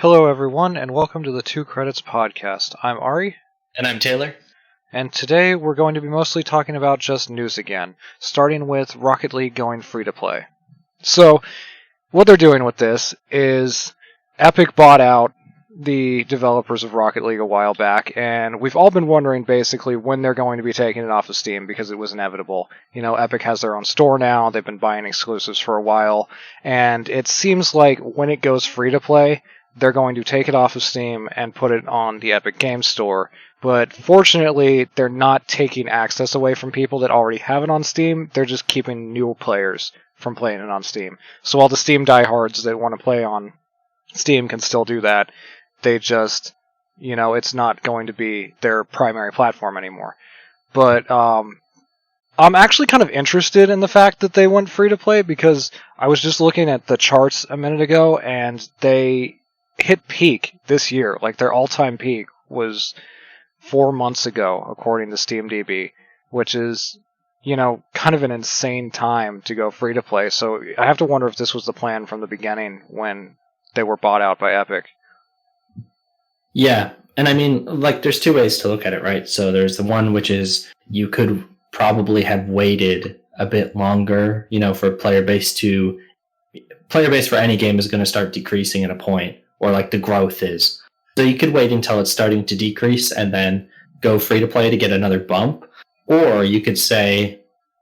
Hello, everyone, and welcome to the Two Credits Podcast. I'm Ari, And I'm Taylor. and today we're going to be mostly talking about just news again, starting with Rocket League going free to play. So, what they're doing with this is Epic bought out the developers of Rocket League a while back, and we've all been wondering basically when they're going to be taking it off of Steam because it was inevitable. You know, Epic has their own store now, they've been buying exclusives for a while, and it seems like when it goes free to play, they're going to take it off of Steam and put it on the Epic Games Store. But fortunately, they're not taking access away from people that already have it on Steam. They're just keeping new players from playing it on Steam. So all the Steam diehards that want to play on Steam can still do that. They just, it's not going to be their primary platform anymore. But I'm actually kind of interested in the fact that they went free to play because I was just looking at the charts a minute ago and they hit peak this year. Like their all-time peak was 4 months ago, according to SteamDB, which is, kind of an insane time to go free to play. So I have to wonder if this was the plan from the beginning when they were bought out by Epic. Yeah, and I mean, there's two ways to look at it, right? So there's the one which is you could probably have waited a bit longer, for player base for any game is going to start decreasing at a point, or the growth is. So you could wait until it's starting to decrease and then go free to play to get another bump. Or you could say,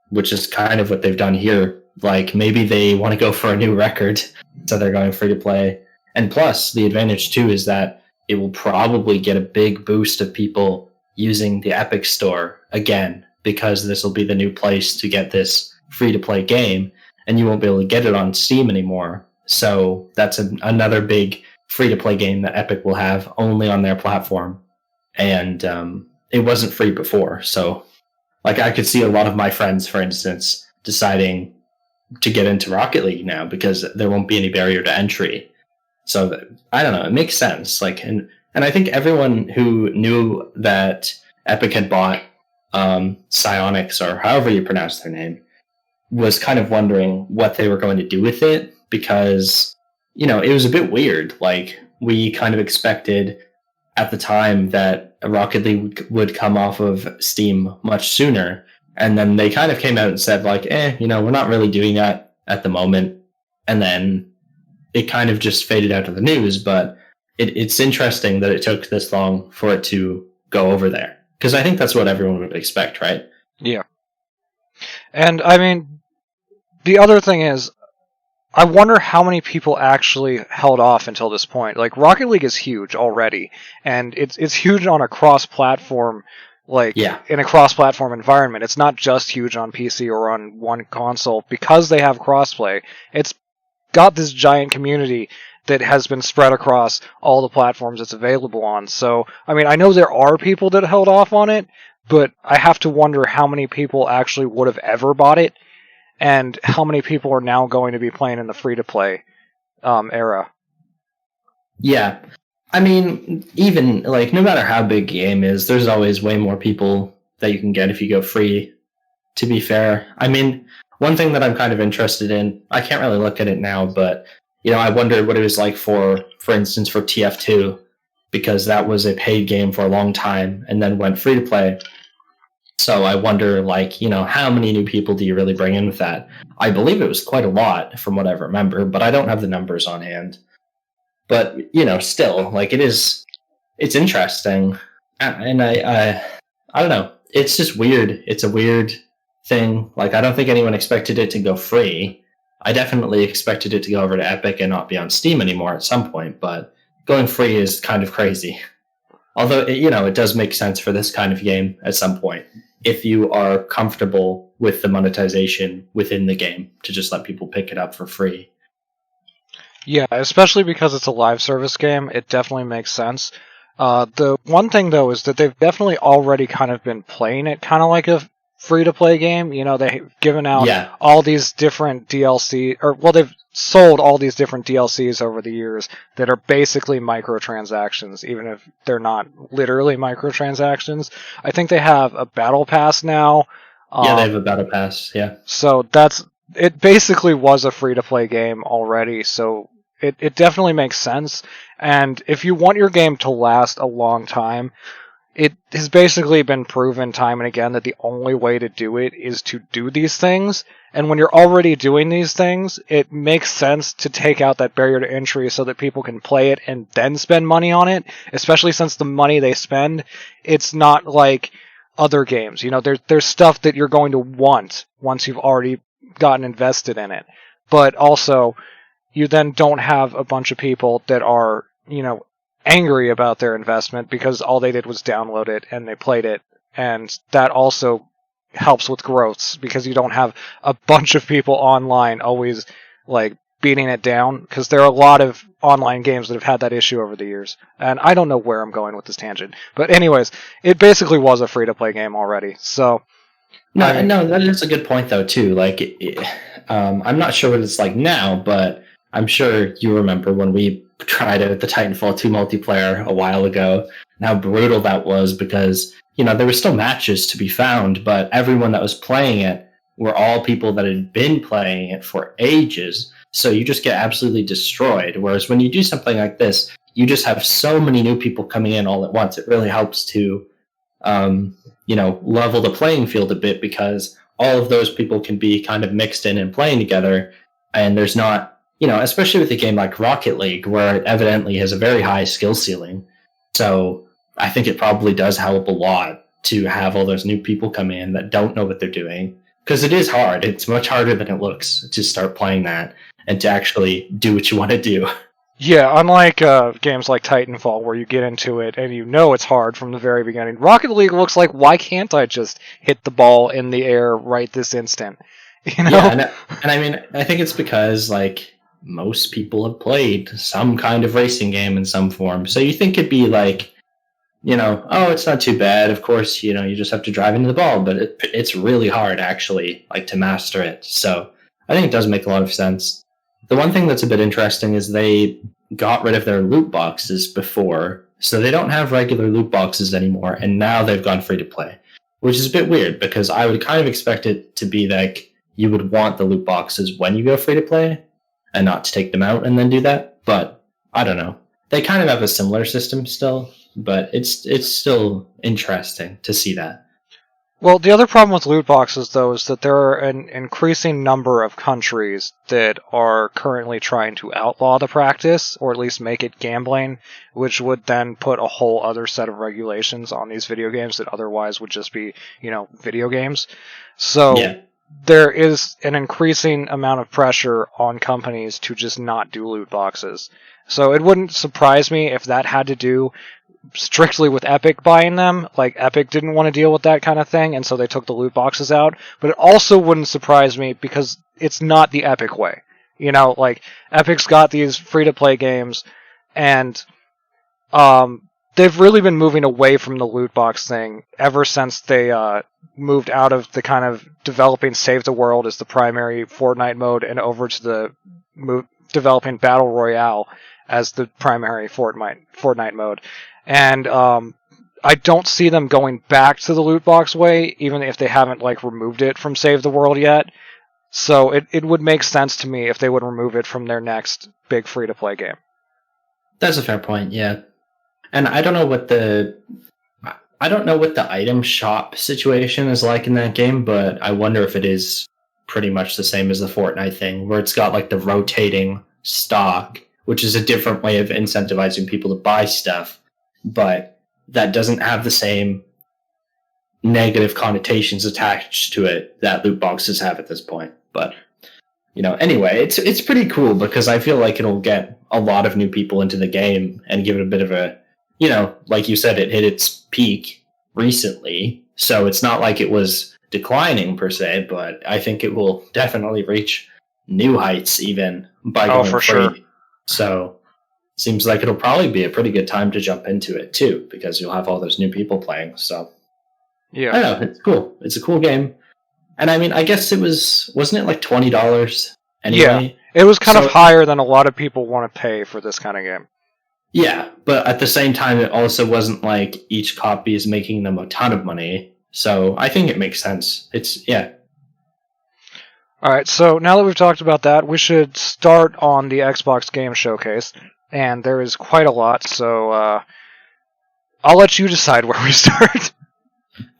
which is kind of what they've done here, maybe they want to go for a new record, so they're going free to play. And plus, the advantage too is that it will probably get a big boost of people using the Epic Store again, because this will be the new place to get this free-to-play game, and you won't be able to get it on Steam anymore. So that's another big free-to-play game that Epic will have only on their platform. And it wasn't free before, so I could see a lot of my friends, for instance, deciding to get into Rocket League now because there won't be any barrier to entry. So I don't know, it makes sense. And I think everyone who knew that Epic had bought Psyonix, or however you pronounce their name, was kind of wondering what they were going to do with it, because it was a bit weird. We kind of expected at the time that Rocket League would come off of Steam much sooner, and then they kind of came out and said we're not really doing that at the moment, and then it kind of just faded out of the news. But it's interesting that it took this long for it to go over there, because I think that's what everyone would expect, right? Yeah. And, I mean, the other thing is, I wonder how many people actually held off until this point. Rocket League is huge already, and it's huge on a cross-platform, in a cross-platform environment. It's not just huge on PC or on one console. Because they have crossplay, it's got this giant community that has been spread across all the platforms it's available on. So, I mean, I know there are people that held off on it, but I have to wonder how many people actually would have ever bought it, and how many people are now going to be playing in the free-to-play era. Yeah. I mean, even, no matter how big a game is, there's always way more people that you can get if you go free, to be fair. I mean, one thing that I'm kind of interested in, I can't really look at it now, but, I wondered what it was like for instance, for TF2, because that was a paid game for a long time and then went free to play. So I wonder, how many new people do you really bring in with that? I believe it was quite a lot from what I remember, but I don't have the numbers on hand. But, still, it's interesting. And I don't know. It's just weird. It's a weird thing. I don't think anyone expected it to go free. I definitely expected it to go over to Epic and not be on Steam anymore at some point, but going free is kind of crazy. Although, it does make sense for this kind of game at some point, if you are comfortable with the monetization within the game, to just let people pick it up for free. Yeah, especially because it's a live service game, it definitely makes sense. The one thing, though, is that they've definitely already kind of been playing it kind of like a free-to-play game. They've given out all these different DLC, they've sold all these different DLCs over the years that are basically microtransactions, even if they're not literally microtransactions. I think they have a battle pass now. They have a battle pass, yeah. So it basically was a free-to-play game already, so it definitely makes sense. And if you want your game to last a long time, it has basically been proven time and again that the only way to do it is to do these things. And when you're already doing these things, it makes sense to take out that barrier to entry so that people can play it and then spend money on it, especially since the money they spend, it's not like other games. You know, there's stuff that you're going to want once you've already gotten invested in it. But also, you then don't have a bunch of people that are, you know, angry about their investment because all they did was download it and they played it. And that also helps with growths because you don't have a bunch of people online always like beating it down, because there are a lot of online games that have had that issue over the years. And I don't know where I'm going with this tangent, but anyways, it basically was a free-to-play game already. So no, that is a good point though too. Like, I'm not sure what it's like now, but I'm sure you remember when we tried it at the Titanfall 2 multiplayer a while ago, and how brutal that was, because, you know, there were still matches to be found, but everyone that was playing it were all people that had been playing it for ages. So you just get absolutely destroyed. Whereas when you do something like this, you just have so many new people coming in all at once. It really helps to, level the playing field a bit, because all of those people can be kind of mixed in and playing together. And there's not, especially with a game like Rocket League, where it evidently has a very high skill ceiling. So I think it probably does help a lot to have all those new people come in that don't know what they're doing. Because it is hard. It's much harder than it looks to start playing that and to actually do what you want to do. yeah, unlike games like Titanfall, where you get into it and you know it's hard from the very beginning, Rocket League looks like, why can't I just hit the ball in the air right this instant? You know? Yeah, and I mean, I think it's because, like, most people have played some kind of racing game in some form. So you think it'd be like, oh, it's not too bad. Of course, you just have to drive into the ball, but it's really hard, actually, like, to master it. So I think it does make a lot of sense. The one thing that's a bit interesting is they got rid of their loot boxes before, so they don't have regular loot boxes anymore, and now they've gone free to play, which is a bit weird, because I would kind of expect it to be like you would want the loot boxes when you go free to play and not to take them out and then do that. But I don't know. They kind of have a similar system still, but it's still interesting to see that. Well, the other problem with loot boxes, though, is that there are an increasing number of countries that are currently trying to outlaw the practice, or at least make it gambling, which would then put a whole other set of regulations on these video games that otherwise would just be, video games. So Yeah. there is an increasing amount of pressure on companies to just not do loot boxes. So it wouldn't surprise me if that had to do strictly with Epic buying them. Like, Epic didn't want to deal with that kind of thing, and so they took the loot boxes out. But it also wouldn't surprise me because it's not the Epic way. Like, Epic's got these free-to-play games, and they've really been moving away from the loot box thing ever since they moved out of the kind of developing Save the World as the primary Fortnite mode and over to the developing Battle Royale as the primary Fortnite mode. And I don't see them going back to the loot box way, even if they haven't removed it from Save the World yet. So it would make sense to me if they would remove it from their next big free-to-play game. That's a fair point, yeah. And I don't know what the item shop situation is like in that game, but I wonder if it is pretty much the same as the Fortnite thing, where it's got the rotating stock, which is a different way of incentivizing people to buy stuff, but that doesn't have the same negative connotations attached to it that loot boxes have at this point. But anyway, it's pretty cool, because I feel like it'll get a lot of new people into the game and give it a bit of a, like you said, it hit its peak recently, so it's not like it was declining per se, but I think it will definitely reach new heights even by going for free. sure. So seems like it'll probably be a pretty good time to jump into it too, because you'll have all those new people playing. So yeah, I don't know, it's cool. It's a cool game. And I mean, I guess wasn't it like $20 anyway? Yeah, it was kind of higher than a lot of people want to pay for this kind of game. Yeah, but at the same time, it also wasn't like each copy is making them a ton of money. So I think it makes sense. Alright, so now that we've talked about that, we should start on the Xbox Game Showcase. And there is quite a lot, so I'll let you decide where we start.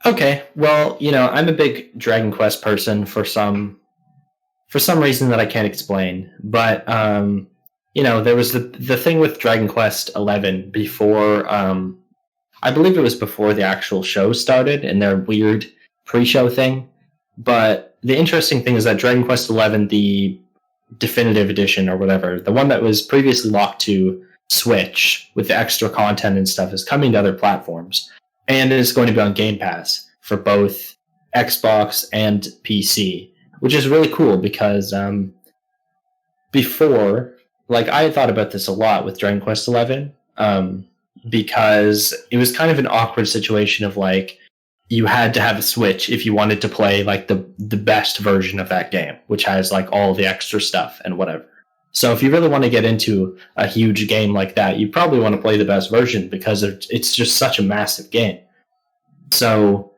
Okay, well, I'm a big Dragon Quest person for some reason that I can't explain. But there was the thing with Dragon Quest 11 before. I believe it was before the actual show started and their weird pre-show thing. But the interesting thing is that Dragon Quest 11, the definitive edition or whatever, the one that was previously locked to Switch with the extra content and stuff, is coming to other platforms. And it is going to be on Game Pass for both Xbox and PC, which is really cool because before, I had thought about this a lot with Dragon Quest 11, because it was kind of an awkward situation of you had to have a Switch if you wanted to play the best version of that game, which has all the extra stuff and whatever. So if you really want to get into a huge game like that, you probably want to play the best version because it's just such a massive game. So,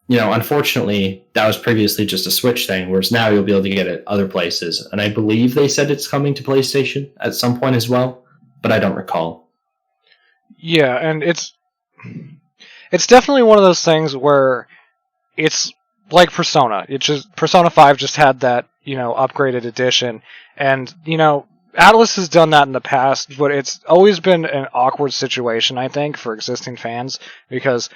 unfortunately, that was previously just a Switch thing, whereas now you'll be able to get it other places. And I believe they said it's coming to PlayStation at some point as well, but I don't recall. Yeah, and it's definitely one of those things where it's like Persona. Persona 5 just had that, upgraded edition, and, Atlas has done that in the past, but it's always been an awkward situation, I think, for existing fans, because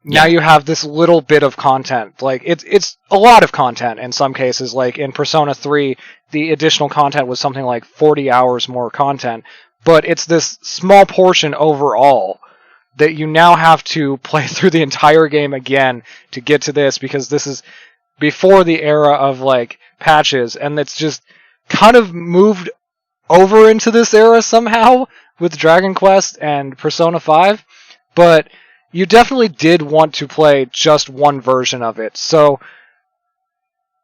now you have this little bit of content. It's a lot of content in some cases. Like in Persona 3, the additional content was something like 40 hours more content, but it's this small portion overall that you now have to play through the entire game again to get to this, because this is before the era of patches, and it's just kind of moved over into this era somehow with Dragon Quest and Persona 5, but you definitely did want to play just one version of it, so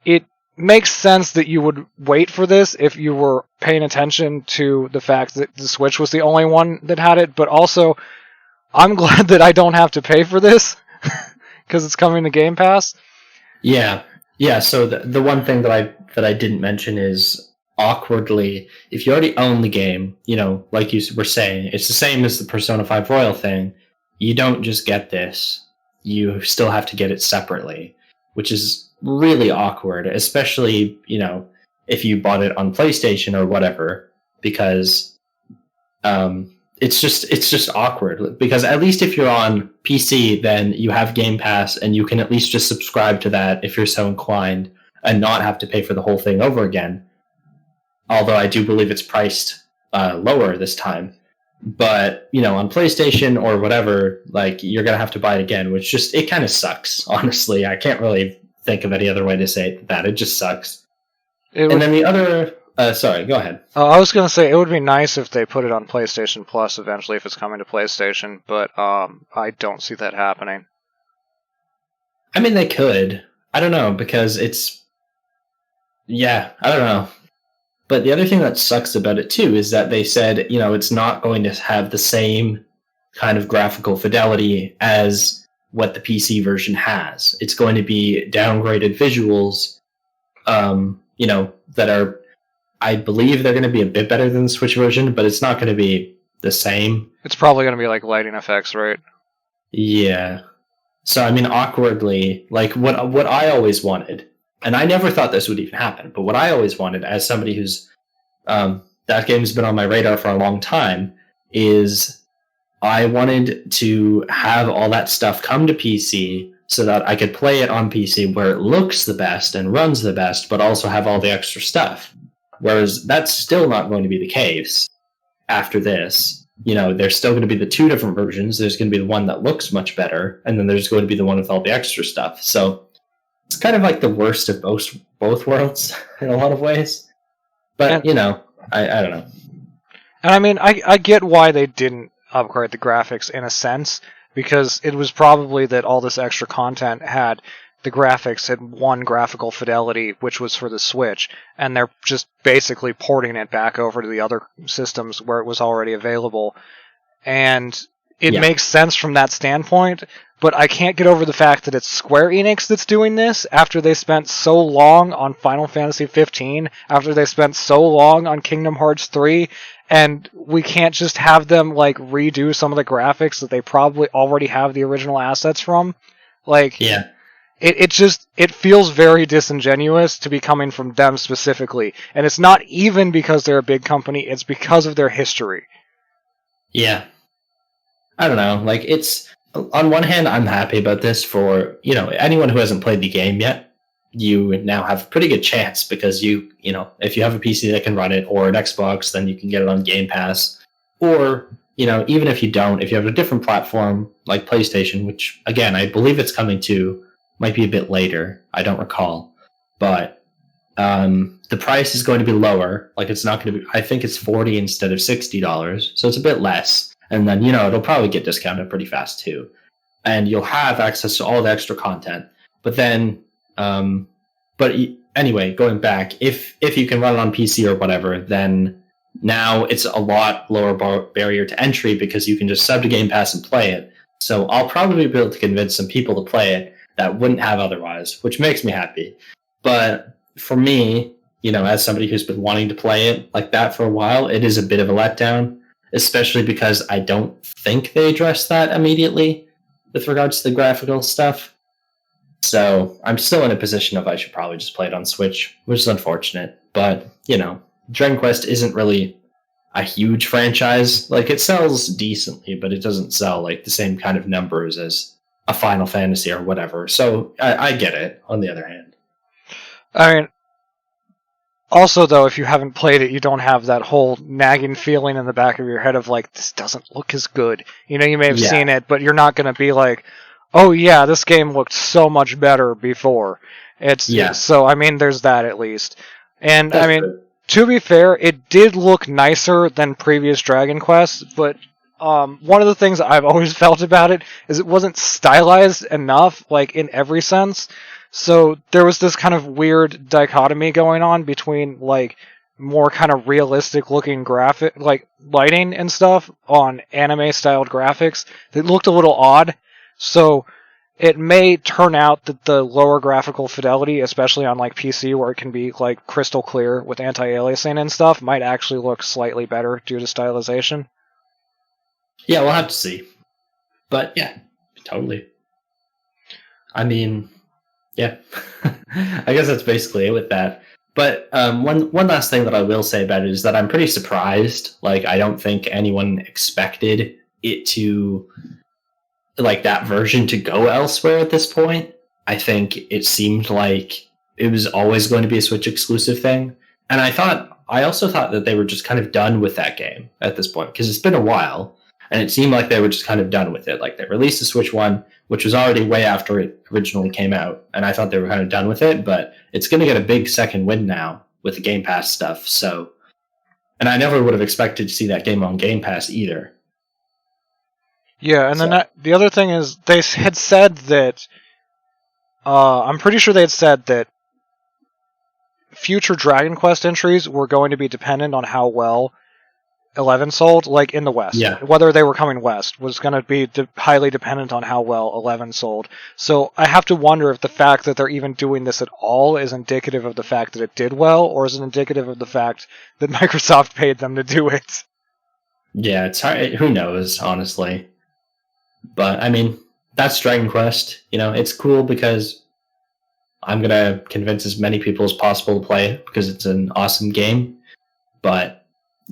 it makes sense that you would wait for this if you were paying attention to the fact that the Switch was the only one that had it, but also I'm glad that I don't have to pay for this because it's coming to Game Pass. Yeah. So the one thing that I didn't mention is, awkwardly, if you already own the game, like you were saying, it's the same as the Persona 5 Royal thing. You don't just get this; you still have to get it separately, which is really awkward, especially if you bought it on PlayStation or whatever, because it's just awkward. Because at least if you're on PC, then you have Game Pass and you can at least just subscribe to that if you're so inclined and not have to pay for the whole thing over again. Although I do believe it's priced lower this time. But, on PlayStation or whatever, you're going to have to buy it again, which it kind of sucks, honestly. I can't really think of any other way to say that. It just sucks. Then the other... sorry, go ahead. I was going to say, it would be nice if they put it on PlayStation Plus eventually if it's coming to PlayStation, but I don't see that happening. I mean, they could. I don't know, because it's... Yeah, I don't know. But the other thing that sucks about it, too, is that they said, it's not going to have the same kind of graphical fidelity as what the PC version has. It's going to be downgraded visuals, that are... I believe they're going to be a bit better than the Switch version, but it's not going to be the same. It's probably going to be lighting effects, right? Yeah. So, I mean, awkwardly, what I always wanted... And I never thought this would even happen, but what I always wanted, as somebody who's that game's been on my radar for a long time, is I wanted to have all that stuff come to PC so that I could play it on PC where it looks the best and runs the best, but also have all the extra stuff. Whereas that's still not going to be the case after this. There's still going to be the two different versions. There's going to be the one that looks much better, and then there's going to be the one with all the extra stuff. So it's kind of the worst of both worlds in a lot of ways. But, I don't know. And I mean, I get why they didn't upgrade the graphics in a sense, because it was probably that all this extra content had the graphics at one graphical fidelity, which was for the Switch, and they're just basically porting it back over to the other systems where it was already available. And it makes sense from that standpoint, but I can't get over the fact that it's Square Enix that's doing this after they spent so long on Final Fantasy 15, after they spent so long on Kingdom Hearts 3, and we can't just have them like redo some of the graphics that they probably already have the original assets from. Like, it feels very disingenuous to be coming from them specifically, and it's not even because they're a big company, it's because of their history. Yeah. I don't know, like, it's, on one hand, I'm happy about this for, anyone who hasn't played the game yet. You now have a pretty good chance because if you have a PC that can run it or an Xbox, then you can get it on Game Pass. Or, even if you don't, if you have a different platform like PlayStation, which, again, I believe it's coming to, might be a bit later, I don't recall. But the price is going to be lower. Like, it's not going to be, I think it's $40 instead of $60, so it's a bit less. And then, it'll probably get discounted pretty fast too. And you'll have access to all the extra content. But then, anyway, going back, if you can run it on PC or whatever, then now it's a lot lower barrier to entry because you can just sub to Game Pass and play it. So I'll probably be able to convince some people to play it that wouldn't have otherwise, which makes me happy. But for me, as somebody who's been wanting to play it like that for a while, it is a bit of a letdown. Especially because I don't think they address that immediately with regards to the graphical stuff. So I'm still in a position of I should probably just play it on Switch, which is unfortunate. But, Dragon Quest isn't really a huge franchise. Like, it sells decently, but it doesn't sell like the same kind of numbers as a Final Fantasy or whatever. So I get it, on the other hand. I mean, also, though, if you haven't played it, you don't have that whole nagging feeling in the back of your head of, like, this doesn't look as good. You may have seen it, but you're not going to be like, oh, yeah, this game looked so much better before. So, I mean, there's that at least. And, That's to be fair, it did look nicer than previous Dragon Quests, but one of the things I've always felt about it is it wasn't stylized enough, like, in every sense. So there was this kind of weird dichotomy going on between, like, more kind of realistic looking graphic, like, lighting and stuff on anime-styled graphics that looked a little odd. So it may turn out that the lower graphical fidelity, especially on, like, PC, where it can be, like, crystal clear with anti-aliasing and stuff, might actually look slightly better due to stylization. Yeah, we'll have to see. But, yeah, totally. I mean, yeah. I guess that's basically it with that. But one last thing that I will say about it is that I'm pretty surprised. Like, I don't think anyone expected it to, like, that version to go elsewhere at this point. I think it seemed like it was always going to be a Switch exclusive thing. And I also thought that they were just kind of done with that game at this point, because it's been a while. And it seemed like they were just kind of done with it. Like, they released the Switch one, which was already way after it originally came out. And I thought they were kind of done with it, but it's going to get a big second win now with the Game Pass stuff. So, and I never would have expected to see that game on Game Pass either. Yeah, and then the other thing is they had said that, I'm pretty sure they had said that future Dragon Quest entries were going to be dependent on how well 11 sold, like, in the West. Yeah. Whether they were coming West was going to be highly dependent on how well 11 sold. So I have to wonder if the fact that they're even doing this at all is indicative of the fact that it did well, or is it indicative of the fact that Microsoft paid them to do it? Yeah, it's hard. Who knows, honestly. But, I mean, that's Dragon Quest. It's cool because I'm going to convince as many people as possible to play it because it's an awesome game. But,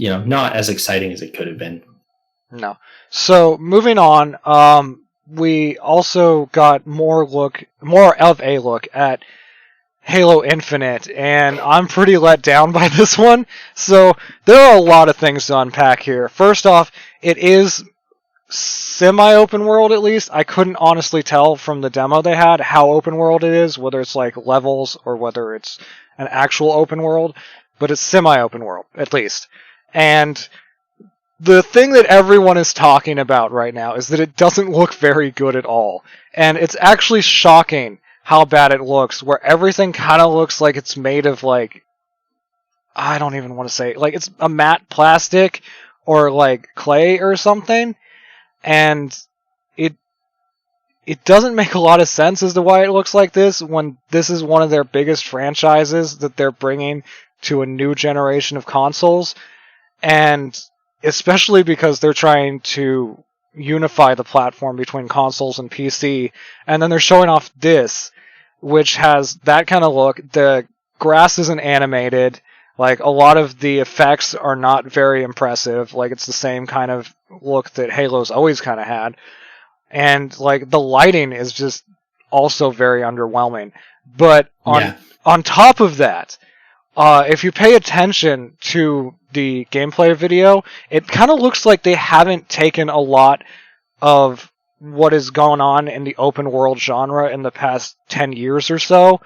not as exciting as it could have been. No. So, moving on, we also got more of a look at Halo Infinite, and I'm pretty let down by this one. So, there are a lot of things to unpack here. First off, it is semi-open world, at least. I couldn't honestly tell from the demo they had how open world it is, whether it's like levels or whether it's an actual open world, but it's semi-open world, at least. And the thing that everyone is talking about right now is that it doesn't look very good at all. And it's actually shocking how bad it looks, where everything kind of looks like it's made of, like, I don't even want to say, like, it's a matte plastic or, like, clay or something. and it doesn't make a lot of sense as to why it looks like this when this is one of their biggest franchises that they're bringing to a new generation of consoles, and especially because they're trying to unify the platform between consoles and PC, and then they're showing off this, which has that kind of look. The grass isn't animated. Like, a lot of the effects are not very impressive. Like, it's the same kind of look that Halo's always kind of had. And, like, the lighting is just also very underwhelming. But on top of that, if you pay attention to the gameplay video, it kind of looks like they haven't taken a lot of what has gone on in the open world genre in the past 10 years or so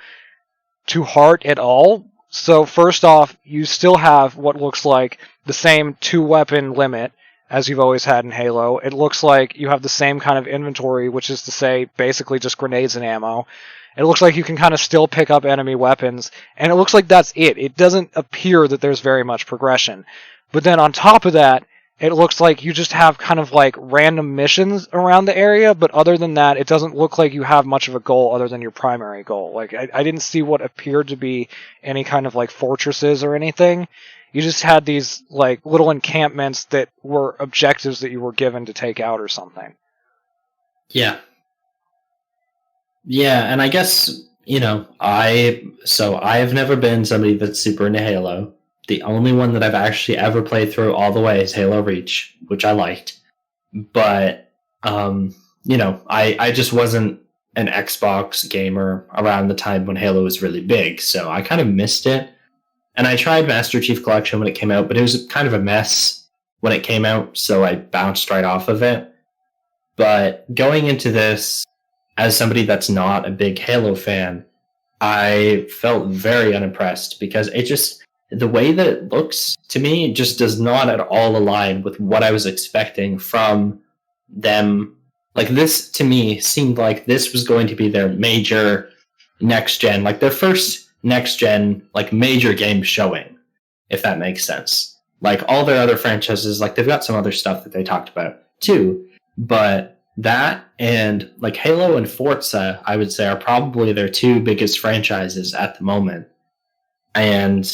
to heart at all. So first off, you still have what looks like the same 2-weapon limit as you've always had in Halo. It looks like you have the same kind of inventory, which is to say basically just grenades and ammo. It looks like you can kind of still pick up enemy weapons, and it looks like that's it. It doesn't appear that there's very much progression. But then on top of that, it looks like you just have kind of like random missions around the area, but other than that, it doesn't look like you have much of a goal other than your primary goal. Like, I didn't see what appeared to be any kind of like fortresses or anything. You just had these like little encampments that were objectives that you were given to take out or something. Yeah. Yeah, and I guess, I've never been somebody that's super into Halo. The only one that I've actually ever played through all the way is Halo Reach, which I liked. But, I just wasn't an Xbox gamer around the time when Halo was really big, so I kind of missed it. And I tried Master Chief Collection when it came out, but it was kind of a mess when it came out, so I bounced right off of it. But going into this, as somebody that's not a big Halo fan, I felt very unimpressed because the way that it looks to me just does not at all align with what I was expecting from them. Like, this to me seemed like this was going to be their major next gen, like their first next gen, like major game showing, if that makes sense. Like, all their other franchises, like, they've got some other stuff that they talked about too, but that and like Halo and Forza, I would say, are probably their two biggest franchises at the moment. And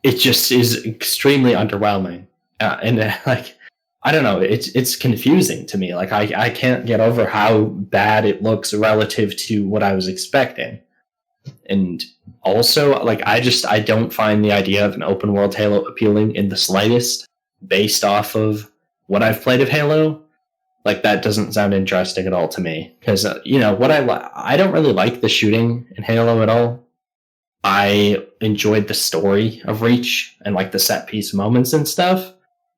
it just is extremely underwhelming. Like, I don't know, it's confusing to me. Like, I can't get over how bad it looks relative to what I was expecting. And also, like, I don't find the idea of an open world Halo appealing in the slightest, based off of what I've played of Halo. Like, that doesn't sound interesting at all to me. Because, I don't really like the shooting in Halo at all. I enjoyed the story of Reach and, like, the set piece moments and stuff.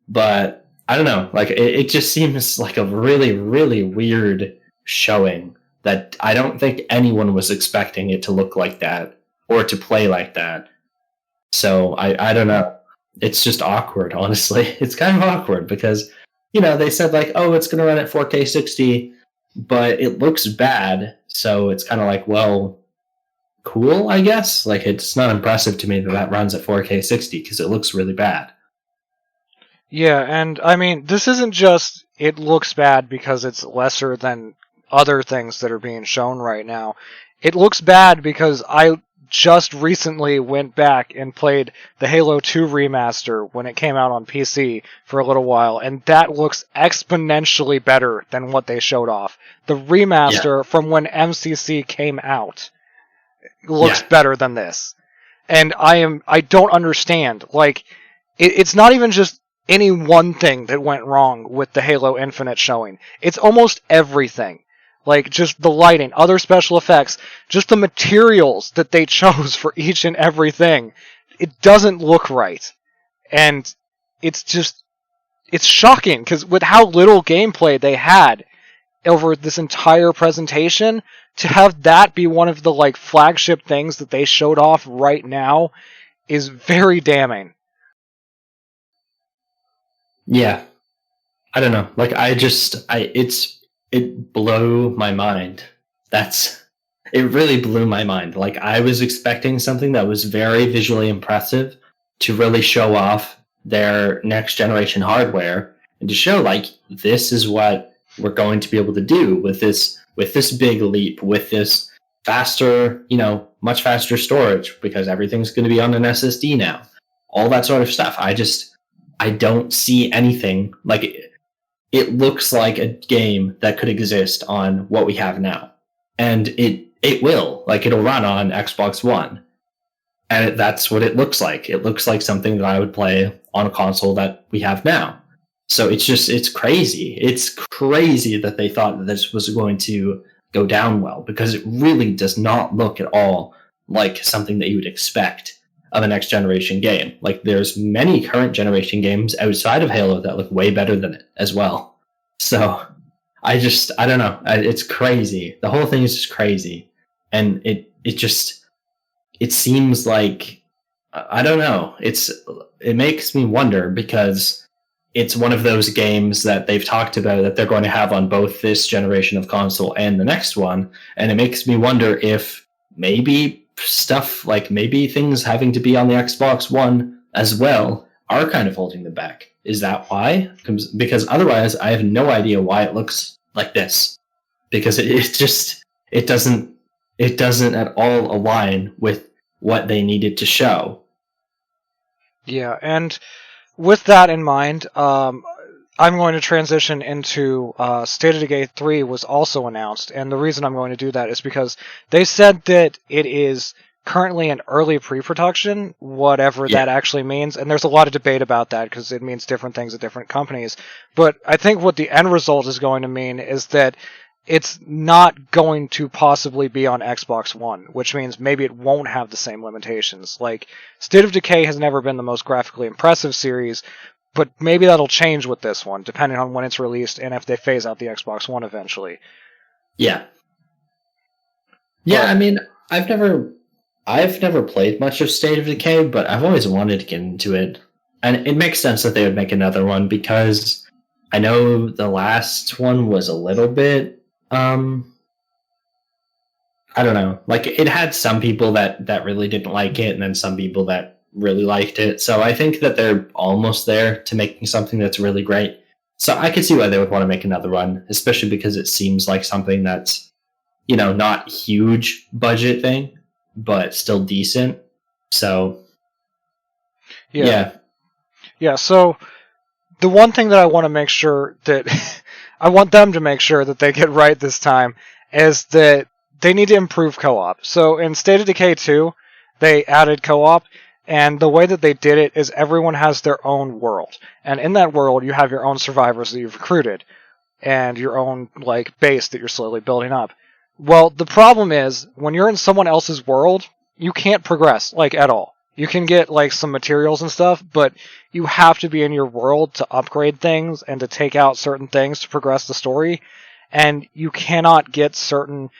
But, I don't know. Like, it just seems like a really, really weird showing that I don't think anyone was expecting it to look like that or to play like that. So, I don't know. It's just awkward, honestly. It's kind of awkward because, they said, like, oh, it's going to run at 4K 60, but it looks bad. So it's kind of like, well, cool, I guess. Like, it's not impressive to me that runs at 4K 60 because it looks really bad. Yeah, and I mean, this isn't just it looks bad because it's lesser than other things that are being shown right now. It looks bad because I just recently went back and played the Halo 2 remaster when it came out on PC for a little while, and that looks exponentially better than what they showed off. The remaster from when MCC came out looks better than this. And I don't understand. Like, it's not even just any one thing that went wrong with the Halo Infinite showing. It's almost everything. Like, just the lighting, other special effects, just the materials that they chose for each and everything. It doesn't look right. And it's shocking, because with how little gameplay they had over this entire presentation, to have that be one of the, like, flagship things that they showed off right now is very damning. Yeah. I don't know. Like, it blew my mind. It really blew my mind. Like, I was expecting something that was very visually impressive to really show off their next generation hardware and to show, like, this is what we're going to be able to do with this big leap, with this faster, much faster storage, because everything's going to be on an SSD now. All that sort of stuff. I don't see anything like it looks like a game that could exist on what we have now. And it will. Like, it'll run on Xbox One. And that's what it looks like. It looks like something that I would play on a console that we have now. So it's crazy. It's crazy that they thought that this was going to go down well, because it really does not look at all like something that you would expect of a next generation game. Like, there's many current generation games outside of Halo that look way better than it as well. So I don't know. It's crazy. The whole thing is just crazy. And it seems like, I don't know. It makes me wonder, because it's one of those games that they've talked about that they're going to have on both this generation of console and the next one. And it makes me wonder if maybe stuff like maybe things having to be on the Xbox One as well are kind of holding them back. Is that why? Because otherwise, I have no idea why it looks like this. Because it doesn't at all align with what they needed to show. Yeah, and with that in mind, I'm going to transition into State of Decay 3 was also announced, and the reason I'm going to do that is because they said that it is currently in early pre-production, whatever that actually means, and there's a lot of debate about that because it means different things at different companies. But I think what the end result is going to mean is that it's not going to possibly be on Xbox One, which means maybe it won't have the same limitations. Like, State of Decay has never been the most graphically impressive series, but maybe that'll change with this one, depending on when it's released and if they phase out the Xbox One eventually. Yeah. Yeah, I mean, I've never played much of State of Decay, but I've always wanted to get into it. And it makes sense that they would make another one, because I know the last one was a little bit I don't know. Like, it had some people that really didn't like it, and then some people that really liked it. So I think that they're almost there to making something that's really great. So I could see why they would want to make another one, especially because it seems like something that's, not huge budget thing, but still decent. So yeah. So the one thing that I want to make sure that I want them to make sure that they get right this time is that they need to improve co-op. So in State of Decay 2, they added co-op, and the way that they did it is everyone has their own world. And in that world, you have your own survivors that you've recruited, and your own base that you're slowly building up. Well, the problem is, when you're in someone else's world, you can't progress, at all. You can get, some materials and stuff, but you have to be in your world to upgrade things and to take out certain things to progress the story. And you cannot get certain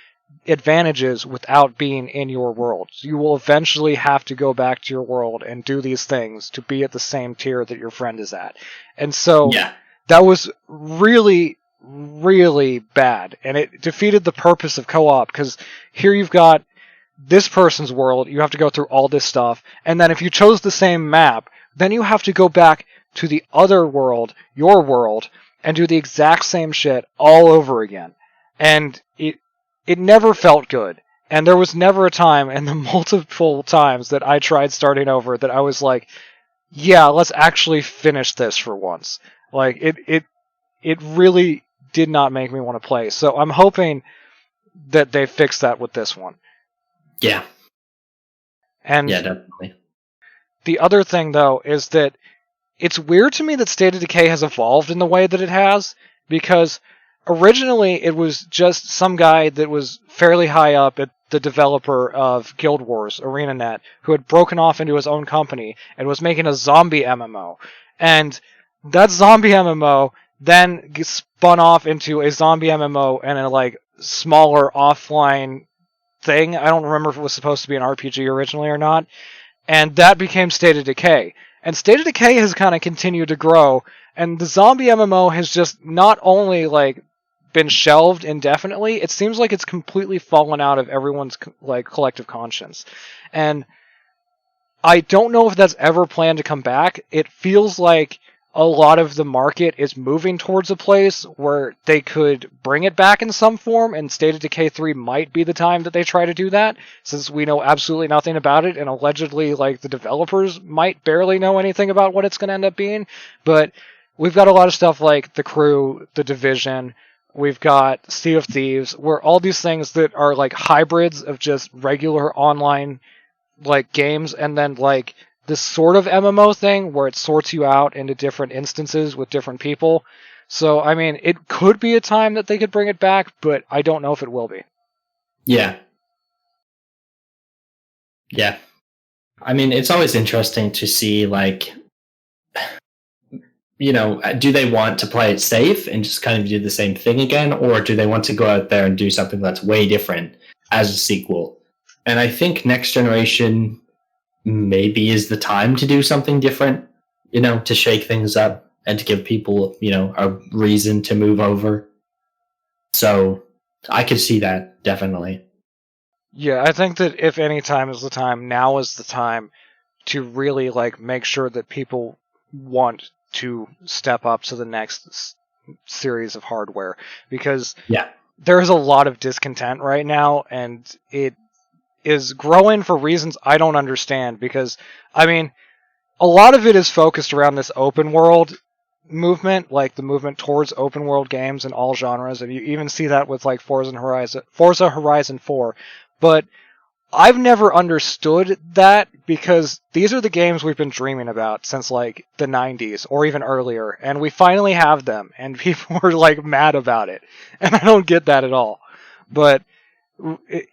advantages without being in your world. So you will eventually have to go back to your world and do these things to be at the same tier that your friend is at. And so that was really, really bad. And it defeated the purpose of co-op, because here you've got this person's world, you have to go through all this stuff, and then if you chose the same map, then you have to go back to the other world, your world, and do the exact same shit all over again. And it never felt good. And there was never a time in the multiple times that I tried starting over that I was like, yeah, let's actually finish this for once. It really did not make me want to play. So I'm hoping that they fix that with this one. Yeah. And yeah, definitely. The other thing, though, is that it's weird to me that State of Decay has evolved in the way that it has, because originally it was just some guy that was fairly high up at the developer of Guild Wars, ArenaNet, who had broken off into his own company and was making a zombie MMO. And that zombie MMO then spun off into a zombie MMO and a smaller offline thing. I don't remember if it was supposed to be an RPG originally or not. And that became State of Decay. And State of Decay has kind of continued to grow, and the zombie MMO has just not only been shelved indefinitely, it seems like it's completely fallen out of everyone's collective conscience. And I don't know if that's ever planned to come back. It feels like a lot of the market is moving towards a place where they could bring it back in some form, and State of Decay 3 might be the time that they try to do that, since we know absolutely nothing about it, and allegedly, like, the developers might barely know anything about what it's going to end up being. But we've got a lot of stuff like The Crew, The Division, we've got Sea of Thieves, where all these things that are like hybrids of just regular online like games, and then like this sort of MMO thing where it sorts you out into different instances with different people. So, I mean, it could be a time that they could bring it back, but I don't know if it will be. Yeah. Yeah. I mean, it's always interesting to see, like, you know, do they want to play it safe and just kind of do the same thing again, or do they want to go out there and do something that's way different as a sequel? And I think next generation maybe is the time to do something different, you know, to shake things up and to give people, you know, a reason to move over. So I could see that, definitely. Yeah, I think that if any time is the time, now is the time to really like make sure that people want to step up to the next series of hardware, because there's a lot of discontent right now, and it is growing for reasons I don't understand, because, I mean, a lot of it is focused around this open world movement, like the movement towards open world games in all genres, and you even see that with like Forza Horizon 4, but I've never understood that, because these are the games we've been dreaming about since like the 90s or even earlier, and we finally have them, and people are like mad about it, and I don't get that at all. But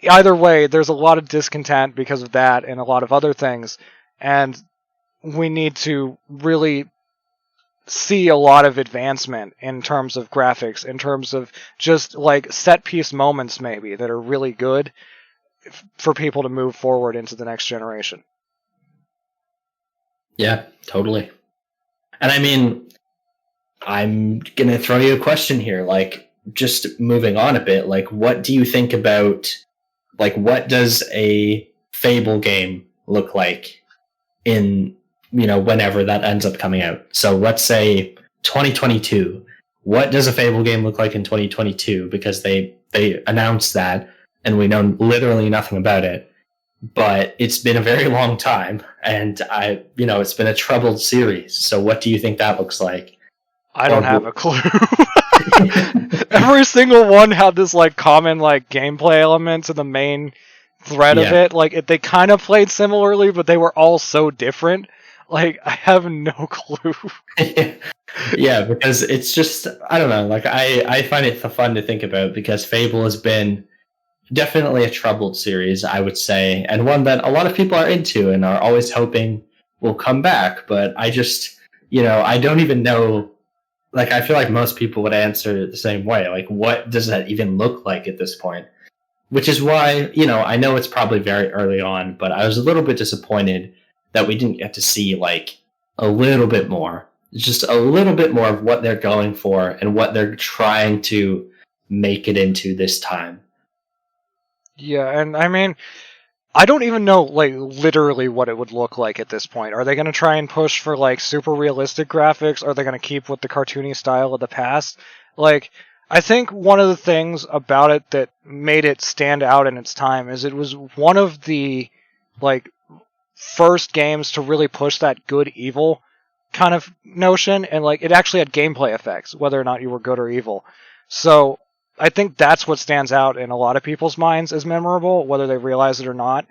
either way, there's a lot of discontent because of that and a lot of other things, and we need to really see a lot of advancement in terms of graphics, in terms of just like set piece moments maybe that are really good for people to move forward into the next generation. Yeah, totally. And I mean, I'm going to throw you a question here, like, just moving on a bit, like, what do you think about, like, what does a Fable game look like in, you know, whenever that ends up coming out? So let's say 2022. What does a Fable game look like in 2022? Because they announced that, and we know literally nothing about it. But it's been a very long time, and it's been a troubled series. So what do you think that looks like? I don't have a clue. Every single one had this like common like gameplay elements in the main thread of it. Like they kind of played similarly, but they were all so different. Like I have no clue. Yeah, because it's just, I don't know. Like I find it fun to think about, because Fable has been definitely a troubled series, I would say, and one that a lot of people are into and are always hoping will come back. But I just, I don't even know. Like, I feel like most people would answer the same way. Like, what does that even look like at this point? Which is why, I know it's probably very early on, but I was a little bit disappointed that we didn't get to see, like, a little bit more. Just a little bit more of what they're going for and what they're trying to make it into this time. Yeah, and I mean, I don't even know, like, literally what it would look like at this point. Are they going to try and push for, like, super realistic graphics? Are they going to keep with the cartoony style of the past? Like, I think one of the things about it that made it stand out in its time is it was one of the, like, first games to really push that good-evil kind of notion, and, like, it actually had gameplay effects, whether or not you were good or evil. So I think that's what stands out in a lot of people's minds as memorable, whether they realize it or not.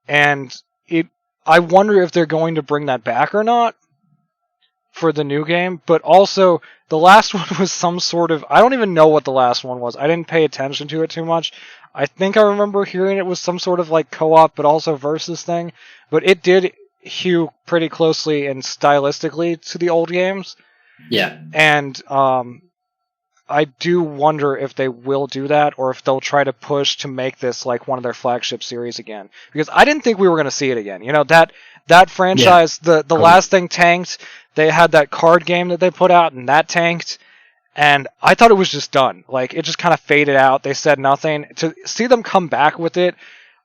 And I wonder if they're going to bring that back or not for the new game. But also, the last one was some sort of... I don't even know what the last one was. I didn't pay attention to it too much. I think I remember hearing it was some sort of like co-op, but also versus thing. But it did hew pretty closely and stylistically to the old games. Yeah. And I do wonder if they will do that, or if they'll try to push to make this like one of their flagship series again. Because I didn't think we were going to see it again. That franchise, the last thing tanked. They had that card game that they put out, and that tanked. And I thought it was just done. Like, it just kind of faded out. They said nothing. To see them come back with it,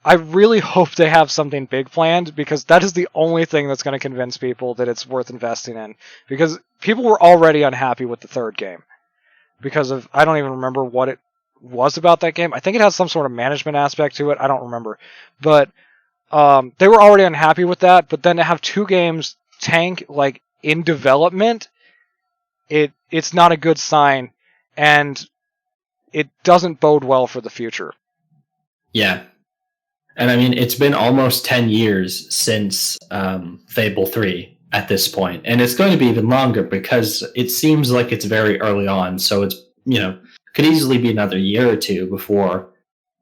I really hope they have something big planned, because that is the only thing that's going to convince people that it's worth investing in. Because people were already unhappy with the third game. Because of, I don't even remember what it was about that game. I think it has some sort of management aspect to it. I don't remember. But they were already unhappy with that, but then to have 2 games tank, like, in development, it's not a good sign, and it doesn't bode well for the future. Yeah. And I mean, it's been almost 10 years since Fable 3 at this point, and it's going to be even longer because it seems like it's very early on, so it's, could easily be another year or two before,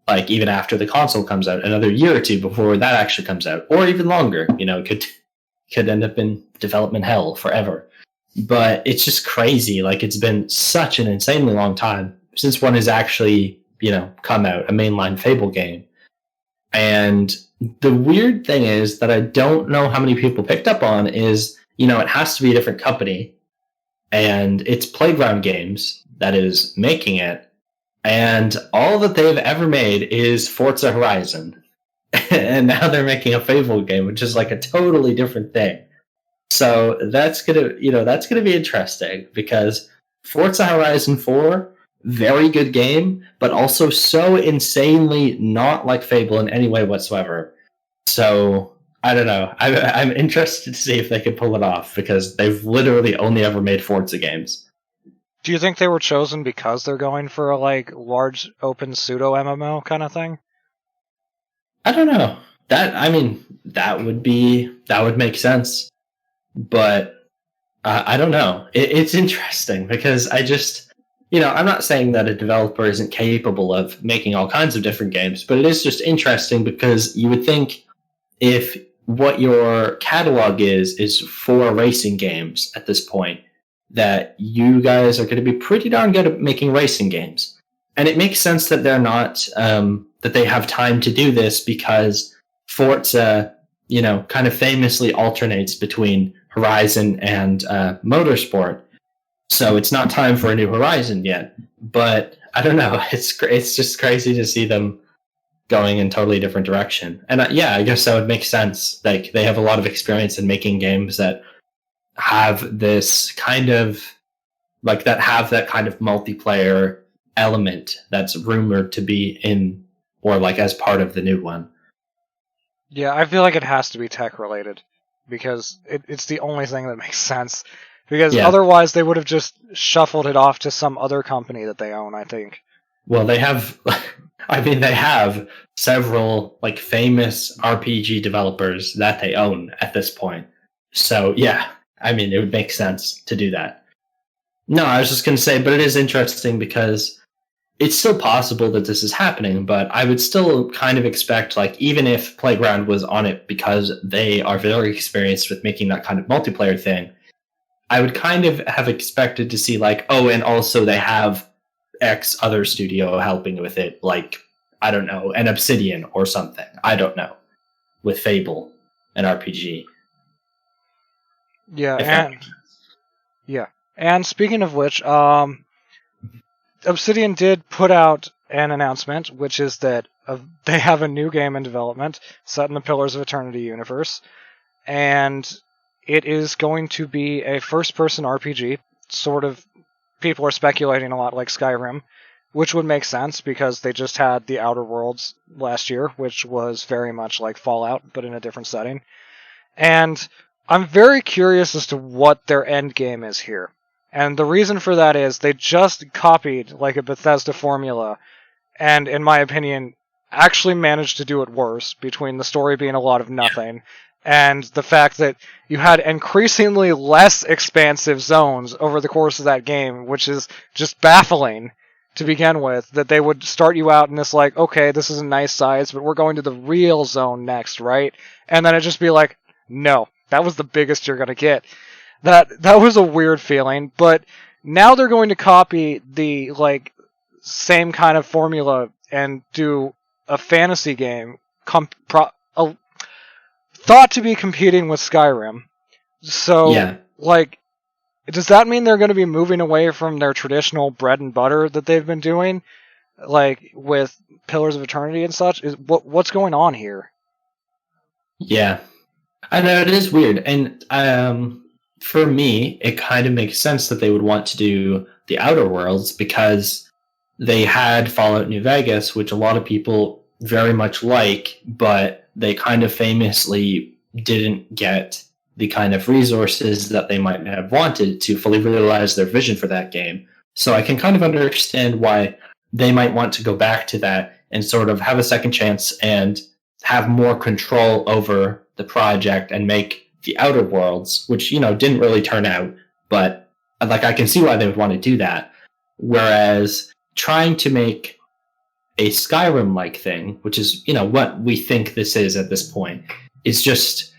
like, even after the console comes out, another year or two before that actually comes out, or even longer, could end up in development hell forever. But it's just crazy. Like, it's been such an insanely long time since one has actually, come out, a mainline Fable game. And the weird thing is that I don't know how many people picked up on is, it has to be a different company, and it's Playground Games that is making it, and all that they've ever made is Forza Horizon. And now they're making a Fable game, which is like a totally different thing. So that's gonna be interesting, because Forza Horizon 4, very good game, but also so insanely not like Fable in any way whatsoever. So I don't know. I'm interested to see if they can pull it off, because they've literally only ever made Forza games. Do you think they were chosen because they're going for a, like, large open pseudo MMO kind of thing? I don't know. That would make sense. But I don't know. It's interesting, because I just, I'm not saying that a developer isn't capable of making all kinds of different games, but it is just interesting, because you would think if what your catalog is 4 racing games at this point, that you guys are going to be pretty darn good at making racing games. And it makes sense that they're not, that they have time to do this, because Forza, kind of famously alternates between Horizon and Motorsport. So it's not time for a new Horizon yet. But I don't know. It's just crazy to see them going in totally different direction. And I guess that would make sense. Like, they have a lot of experience in making games that have this kind of, like, that have that kind of multiplayer element that's rumored to be in, or like as part of the new one. Yeah, I feel like it has to be tech related, because it's the only thing that makes sense. Because otherwise they would have just shuffled it off to some other company that they own, I think. Well, they have, they have several, like, famous RPG developers that they own at this point. So, yeah, it would make sense to do that. No, I was just going to say, but it is interesting, because it's still possible that this is happening, but I would still kind of expect, like, even if Playground was on it because they are very experienced with making that kind of multiplayer thing, I would kind of have expected to see, like, oh, and also they have X other studio helping with it, like, I don't know, an Obsidian or something. I don't know. With Fable, an RPG. Yeah, and speaking of which, Obsidian did put out an announcement, which is that they have a new game in development set in the Pillars of Eternity universe, and it is going to be a first-person RPG, sort of. People are speculating a lot like Skyrim, which would make sense because they just had the Outer Worlds last year, which was very much like Fallout, but in a different setting. And I'm very curious as to what their end game is here. And the reason for that is they just copied, like, a Bethesda formula, and, in my opinion, actually managed to do it worse, between the story being a lot of nothing, and the fact that you had increasingly less expansive zones over the course of that game, which is just baffling to begin with, that they would start you out in this, like, okay, this is a nice size, but we're going to the real zone next, right? And then it'd just be like, no, that was the biggest you're going to get. That was a weird feeling, but now they're going to copy the, like, same kind of formula and do a fantasy game thought to be competing with Skyrim. So, like, does that mean they're going to be moving away from their traditional bread and butter that they've been doing? like with Pillars of Eternity and such. What's going on here? Yeah, I know it is weird, and for me, it kind of makes sense that they would want to do the Outer Worlds because they had Fallout New Vegas, which a lot of people very much like, but they kind of famously didn't get the kind of resources that they might have wanted to fully realize their vision for that game. So I can kind of understand why they might want to go back to that and sort of have a second chance and have more control over the project and make the Outer Worlds, which, didn't really turn out, but like I can see why they would want to do that. Whereas trying to make a Skyrim-like thing, which is, what we think this is at this point, is just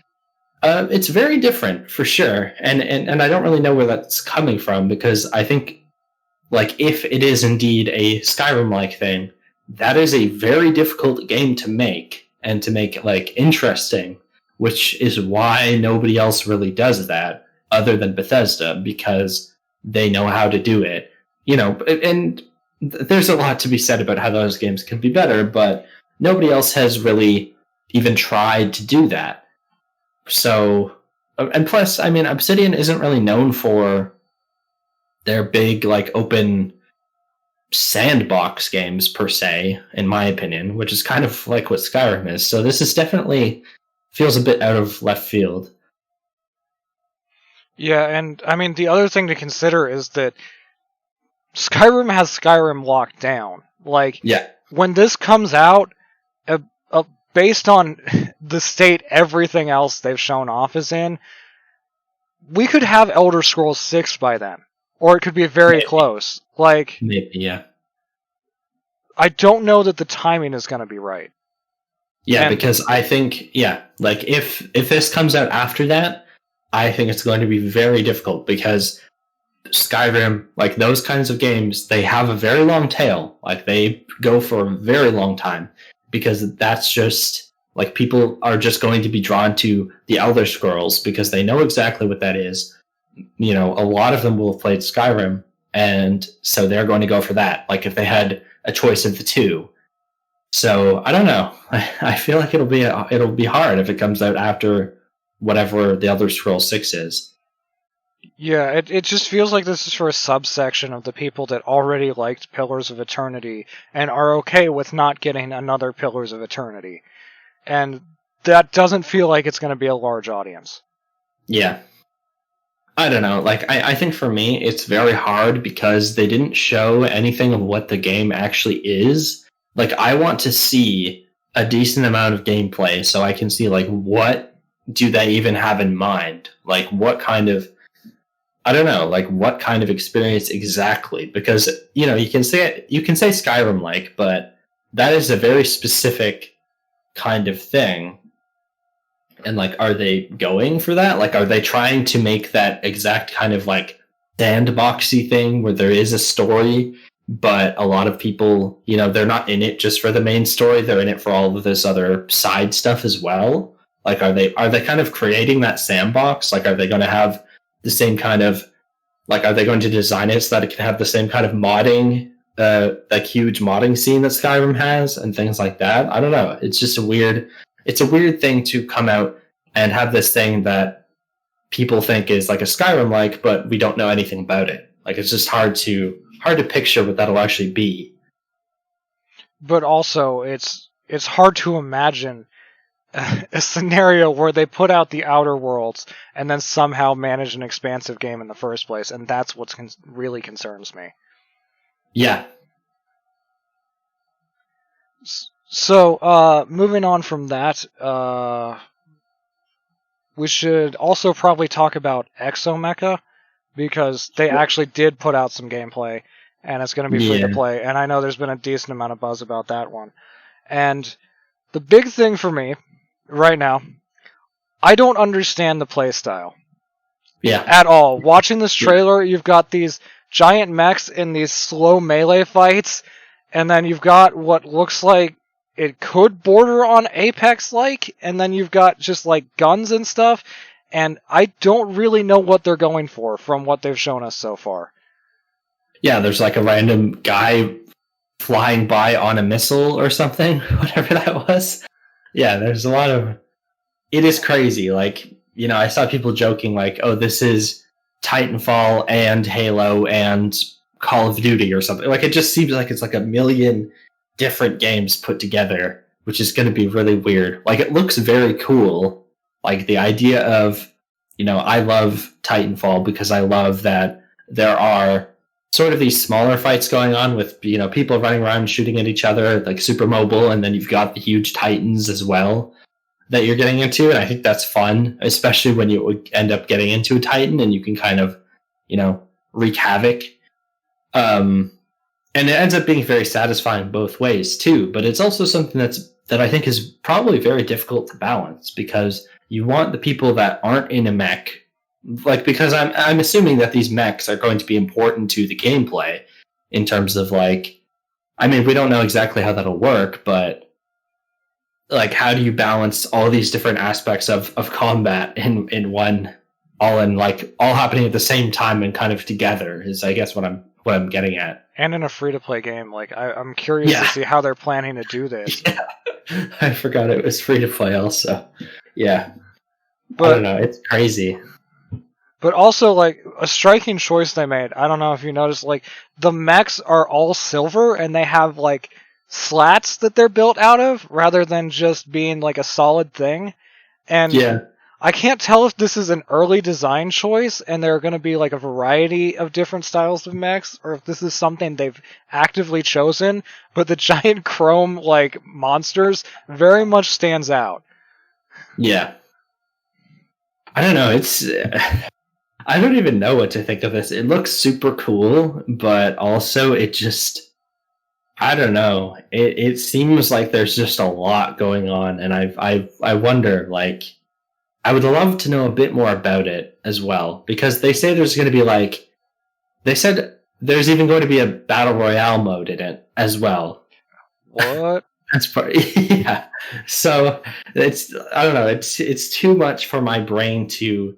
it's very different for sure. And I don't really know where that's coming from, because I think, like, if it is indeed a Skyrim-like thing, that is a very difficult game to make, and to make, like, interesting, which is why nobody else really does that other than Bethesda, because they know how to do it. And there's a lot to be said about how those games can be better, but nobody else has really even tried to do that. So, and plus, I mean, Obsidian isn't really known for their big, like, open sandbox games per se, in my opinion, which is kind of like what Skyrim is. So this is definitely feels a bit out of left field. Yeah, and I mean, the other thing to consider is that Skyrim has Skyrim locked down. Like, Yeah. when this comes out, based on the state everything else they've shown off is in, we could have Elder Scrolls 6 by then. Or it could be very close. Like, Maybe, yeah. I don't know that the timing is going to be right. Yeah, because I think, like, if this comes out after that, I think it's going to be very difficult, because Skyrim, like, those kinds of games, they have a very long tail. Like, they go for a very long time, because that's just, like, people are just going to be drawn to the Elder Scrolls because they know exactly what that is. A lot of them will have played Skyrim, and so they're going to go for that, like, if they had a choice of the two. So I don't know. I feel like it'll be hard if it comes out after whatever the Elder Scrolls 6 is. Yeah, it just feels like this is for a subsection of the people that already liked Pillars of Eternity and are okay with not getting another Pillars of Eternity. And that doesn't feel like it's going to be a large audience. Yeah. I don't know. Like, I think for me, it's very hard because they didn't show anything of what the game actually is. Like, I want to see a decent amount of gameplay so I can see, like, what do they even have in mind? Like, what kind of, I don't know, like, what kind of experience exactly? Because, you can say Skyrim-like, but that is a very specific kind of thing. And, like, are they going for that? Like, are they trying to make that exact kind of, like, sandboxy thing where there is a story, but a lot of people, they're not in it just for the main story, they're in it for all of this other side stuff as well? Like, are they kind of creating that sandbox? Like, are they going to have the same kind of, like, are they going to design it so that it can have the same kind of modding, like, huge modding scene that Skyrim has and things like that? I don't know. It's just a weird thing to come out and have this thing that people think is like a Skyrim-like, but we don't know anything about it. Like, it's just hard to picture what that'll actually be. But also, it's hard to imagine a scenario where they put out the Outer Worlds and then somehow manage an expansive game in the first place, and that's what really concerns me. Yeah. So, moving on from that, we should also probably talk about Exomecha, because they actually did put out some gameplay, and it's going to be free to play, and I know there's been a decent amount of buzz about that one. And the big thing for me, right now, I don't understand the playstyle. Yeah. At all. Watching this trailer, you've got these giant mechs in these slow melee fights, and then you've got what looks like it could border on Apex-like, and then you've got just, like, guns and stuff, and I don't really know what they're going for from what they've shown us so far. Yeah, there's, like, a random guy flying by on a missile or something, whatever that was. Yeah, there's a lot of. It is crazy. Like, I saw people joking, like, oh, this is Titanfall and Halo and Call of Duty or something. Like, it just seems like it's like a million different games put together, which is going to be really weird. Like, it looks very cool. Like, the idea of, I love Titanfall because I love that there are sort of these smaller fights going on with, people running around shooting at each other, like super mobile, and then you've got the huge Titans as well that you're getting into, and I think that's fun, especially when you end up getting into a Titan and you can kind of, wreak havoc. And it ends up being very satisfying both ways too, but it's also something that I think is probably very difficult to balance, because you want the people that aren't in a mech, like, because I'm assuming that these mechs are going to be important to the gameplay in terms of, like, I mean, we don't know exactly how that'll work, but like, how do you balance all these different aspects of combat in one, all happening at the same time and kind of together, is, I guess, what I'm getting at. And in a free-to-play game, like, I'm curious to see how they're planning to do this. Yeah. I forgot it was free-to-play also. Yeah. But I don't know, it's crazy. But also, like, a striking choice they made, I don't know if you noticed, like, the mechs are all silver, and they have, like, slats that they're built out of, rather than just being, like, a solid thing. And yeah. I can't tell if this is an early design choice, and there are going to be, like, a variety of different styles of mechs, or if this is something they've actively chosen, but the giant chrome, like, monsters very much stands out. Yeah. I don't know, I don't even know what to think of this. It looks super cool, but also it just, I don't know. It seems like there's just a lot going on, and I wonder, like, I would love to know a bit more about it as well, because they say there's going to be, they said there's even going to be a battle royale mode in it as well. What? That's yeah. So I don't know. It's too much for my brain to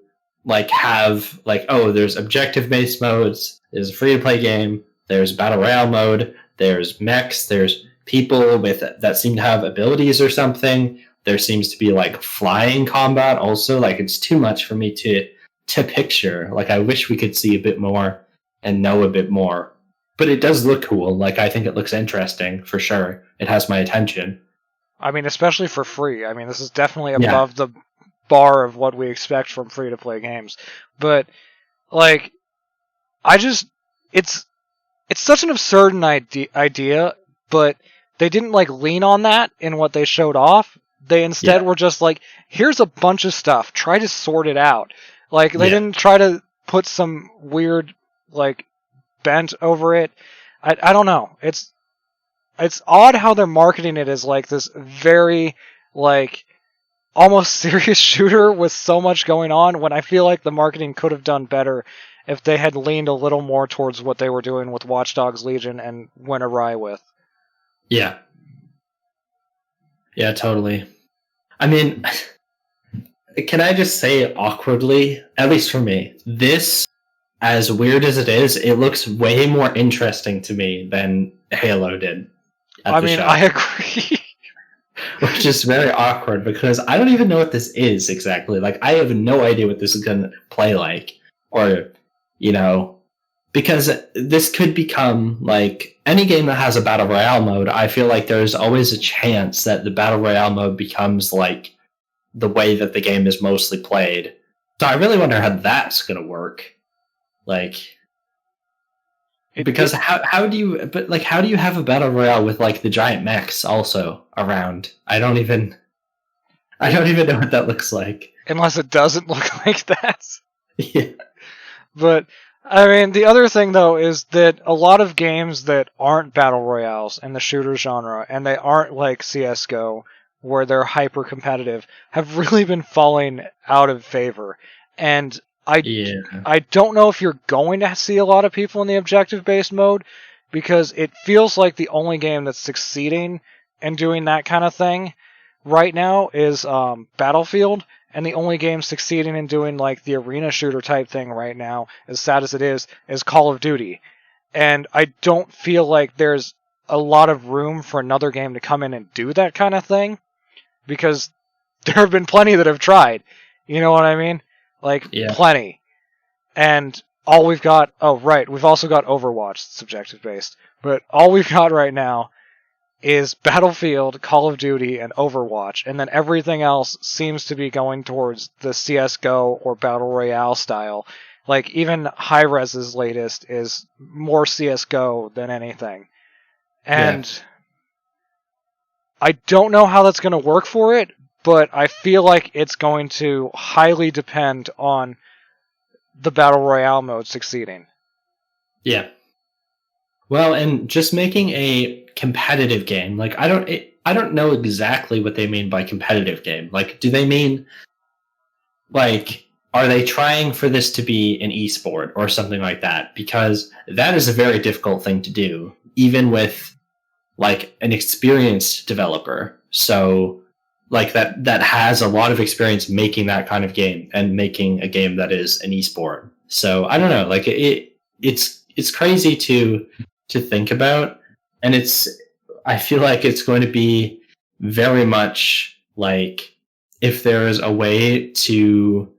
have oh, there's objective based modes, there's a free to play game, there's battle royale mode, there's mechs, there's people that seem to have abilities or something. There seems to be flying combat also. It's too much for me to picture. I wish we could see a bit more and know a bit more. But it does look cool. I think it looks interesting for sure. It has my attention. I mean, especially for free. I mean, this is definitely above the bar of what we expect from free-to-play games. But, it's such an absurd idea, but they didn't, lean on that in what they showed off. They instead were just here's a bunch of stuff. Try to sort it out. They didn't try to put some weird, bent over it. I don't know. It's odd how they're marketing it as this very almost serious shooter with so much going on, when I feel like the marketing could have done better if they had leaned a little more towards what they were doing with Watch Dogs Legion and went awry with. Yeah. Yeah, totally. I mean, can I just say awkwardly, at least for me, this, as weird as it is, it looks way more interesting to me than Halo did. I mean, I agree. Which is very awkward, because I don't even know what this is exactly. I have no idea what this is going to play like. Or, because this could become, any game that has a Battle Royale mode, I feel like there's always a chance that the Battle Royale mode becomes, the way that the game is mostly played. So I really wonder how that's going to work. Because how do you have a battle royale with the giant mechs also around? I don't even know what that looks like. Unless it doesn't look like that. Yeah. But I mean, the other thing though is that a lot of games that aren't battle royales in the shooter genre, and they aren't like CS:GO, where they're hyper competitive, have really been falling out of favor. And I don't know if you're going to see a lot of people in the objective-based mode, because it feels like the only game that's succeeding in doing that kind of thing right now is Battlefield, and the only game succeeding in doing the arena shooter type thing right now, as sad as it is Call of Duty. And I don't feel like there's a lot of room for another game to come in and do that kind of thing, because there have been plenty that have tried. You know what I mean? Like, plenty. And all we've got... Oh, right, we've also got Overwatch, subjective based. But all we've got right now is Battlefield, Call of Duty, and Overwatch, and then everything else seems to be going towards the CSGO or Battle Royale style. Like, even Hi-Rez's latest is more CSGO than anything. And I don't know how that's going to work for it, but I feel like it's going to highly depend on the Battle Royale mode succeeding. Yeah. Well, and just making a competitive game, like I don't know exactly what they mean by competitive game. Like, do they mean, like, are they trying for this to be an esport or something like that? Because that is a very difficult thing to do, even with like an experienced developer. So like that has a lot of experience making that kind of game and making a game that is an esport. So I don't know, like it's crazy to think about, and I feel like it's going to be very much like, if there is a way to,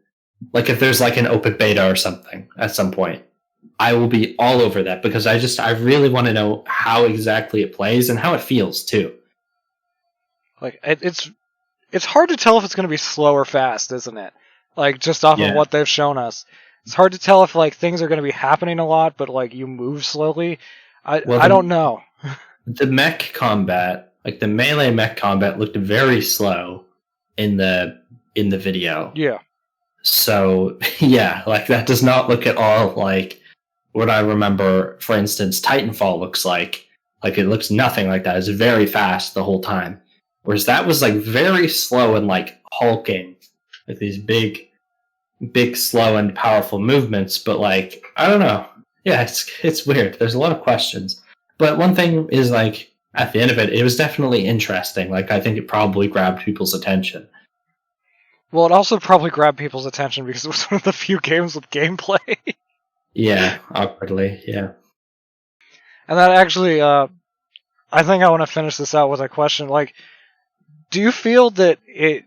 like, if there's like an open beta or something at some point, I will be all over that, because I really want to know how exactly it plays and how it feels too. Like, it's hard to tell if it's going to be slow or fast, isn't it? Like, just off of what they've shown us. It's hard to tell if, like, things are going to be happening a lot, but, like, you move slowly. I don't know. The mech combat, like the melee mech combat, looked very slow in the video. Yeah. So, yeah, like, that does not look at all like what I remember, for instance, Titanfall looks like. Like, it looks nothing like that. It's very fast the whole time. Whereas that was, like, very slow and, like, hulking. Like, these big, slow and powerful movements. But, like, I don't know. Yeah, it's weird. There's a lot of questions. But one thing is, like, at the end of it, it was definitely interesting. Like, I think it probably grabbed people's attention. Well, it also probably grabbed people's attention because it was one of the few games with gameplay. Yeah, awkwardly, yeah. And that actually, I think I want to finish this out with a question. Like, do you feel that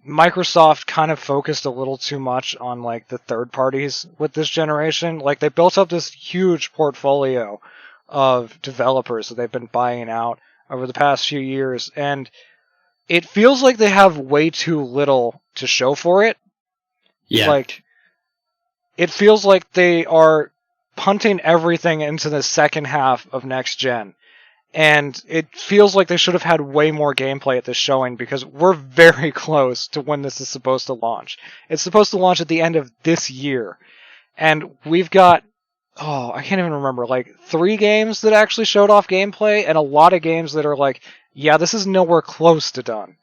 Microsoft kind of focused a little too much on, like, the third parties with this generation? Like, they built up this huge portfolio of developers that they've been buying out over the past few years, and it feels like they have way too little to show for it. Yeah. Like, it feels like they are punting everything into the second half of next gen. And it feels like they should have had way more gameplay at this showing, because we're very close to when this is supposed to launch. It's supposed to launch at the end of this year. And we've got, I can't even remember, like 3 games that actually showed off gameplay, and a lot of games that are like, yeah, this is nowhere close to done.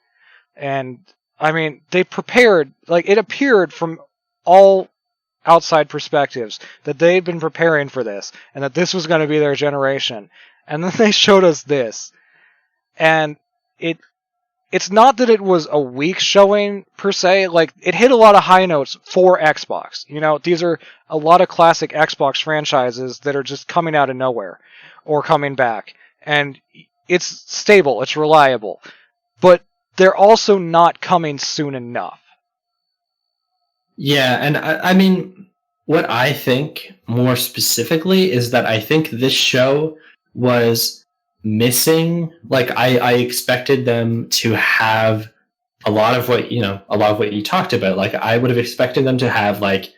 And, I mean, they prepared, like, it appeared from all outside perspectives that they'd been preparing for this, and that this was going to be their generation. And then they showed us this. And it's not that it was a weak showing, per se. Like, it hit a lot of high notes for Xbox. You know, these are a lot of classic Xbox franchises that are just coming out of nowhere, or coming back. And it's stable, it's reliable. But they're also not coming soon enough. Yeah, and I mean, what I think more specifically is that I think this show was missing, like, I expected them to have a lot of what you talked about. Like, I would have expected them to have, like,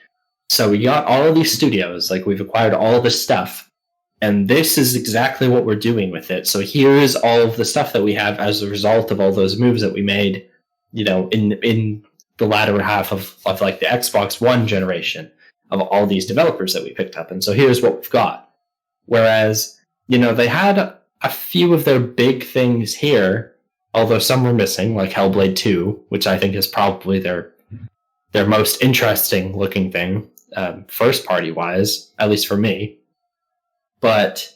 so we got all of these studios, like, we've acquired all of this stuff, and this is exactly what we're doing with it. So here's all of the stuff that we have as a result of all those moves that we made, you know, in the latter half of like the Xbox One generation, of all these developers that we picked up. And so here's what we've got. Whereas, you know, they had a few of their big things here, although some were missing, like Hellblade 2, which I think is probably their most interesting looking thing, first party wise, at least for me. But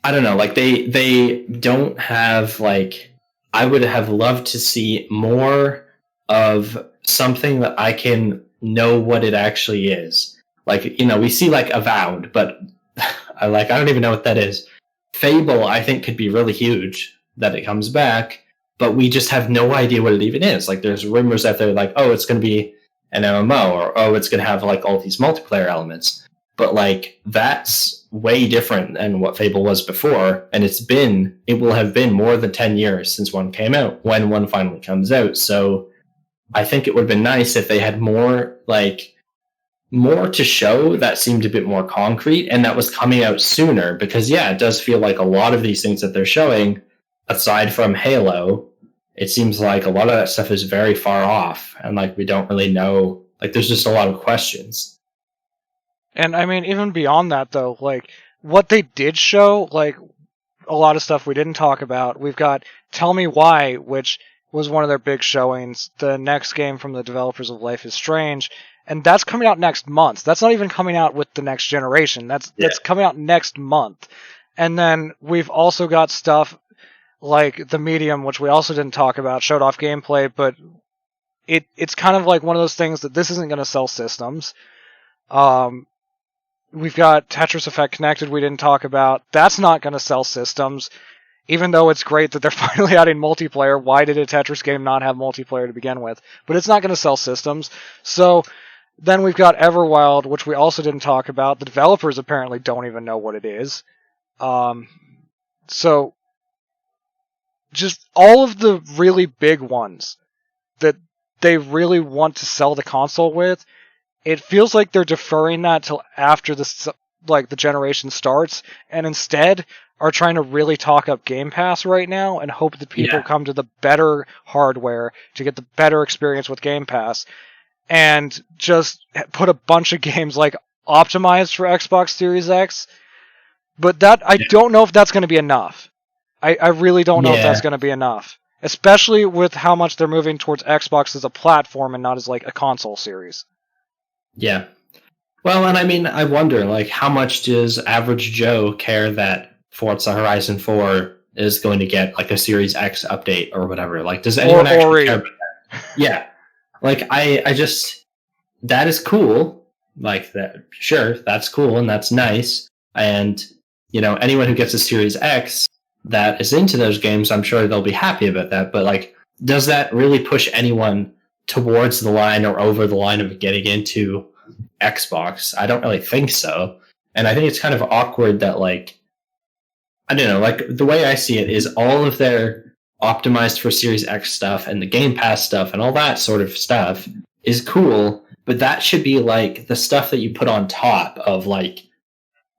I don't know, like, they don't have, like, I would have loved to see more of something that I can know what it actually is. Like, you know, we see, like, Avowed, but I don't even know what that is. Fable, I think, could be really huge that it comes back, but we just have no idea what it even is. Like, there's rumors out there like, oh, it's going to be an MMO, or oh, it's going to have like all these multiplayer elements. But like, that's way different than what Fable was before, and it will have been more than 10 years since one came out, when one finally comes out. So I think it would have been nice if they had more to show that seemed a bit more concrete and that was coming out sooner, because yeah, it does feel like a lot of these things that they're showing, aside from Halo, it seems like a lot of that stuff is very far off, and like we don't really know, like there's just a lot of questions. And I mean, even beyond that though, like what they did show, like a lot of stuff we didn't talk about. We've got Tell Me Why, which was one of their big showings, the next game from the developers of Life is Strange, and that's coming out next month. That's not even coming out with the next generation. That's coming out next month. And then we've also got stuff like The Medium, which we also didn't talk about, showed off gameplay, but it's kind of like one of those things that this isn't going to sell systems. We've got Tetris Effect Connected we didn't talk about. That's not going to sell systems. Even though it's great that they're finally adding multiplayer, why did a Tetris game not have multiplayer to begin with? But it's not going to sell systems. So then we've got Everwild, which we also didn't talk about. The developers apparently don't even know what it is. So just all of the really big ones that they really want to sell the console with, it feels like they're deferring that till after the generation starts, and instead are trying to really talk up Game Pass right now and hope that people come to the better hardware to get the better experience with Game Pass, and just put a bunch of games like optimized for Xbox Series X. But that I don't know if that's going to be enough. I really don't know if that's going to be enough, especially with how much they're moving towards Xbox as a platform and not as like a console series. Yeah. Well, and I mean, I wonder, like, how much does average Joe care that Forza Horizon 4 is going to get like a Series X update or whatever? Like, does anyone actually care about that? Yeah. Like, I just, that is cool. Like, that, sure, that's cool and that's nice. And, you know, anyone who gets a Series X that is into those games, I'm sure they'll be happy about that. But, like, does that really push anyone towards the line or over the line of getting into Xbox? I don't really think so. And I think it's kind of awkward that, like, I don't know, like, the way I see it is all of their optimized for Series X stuff and the Game Pass stuff and all that sort of stuff is cool, but that should be like the stuff that you put on top of like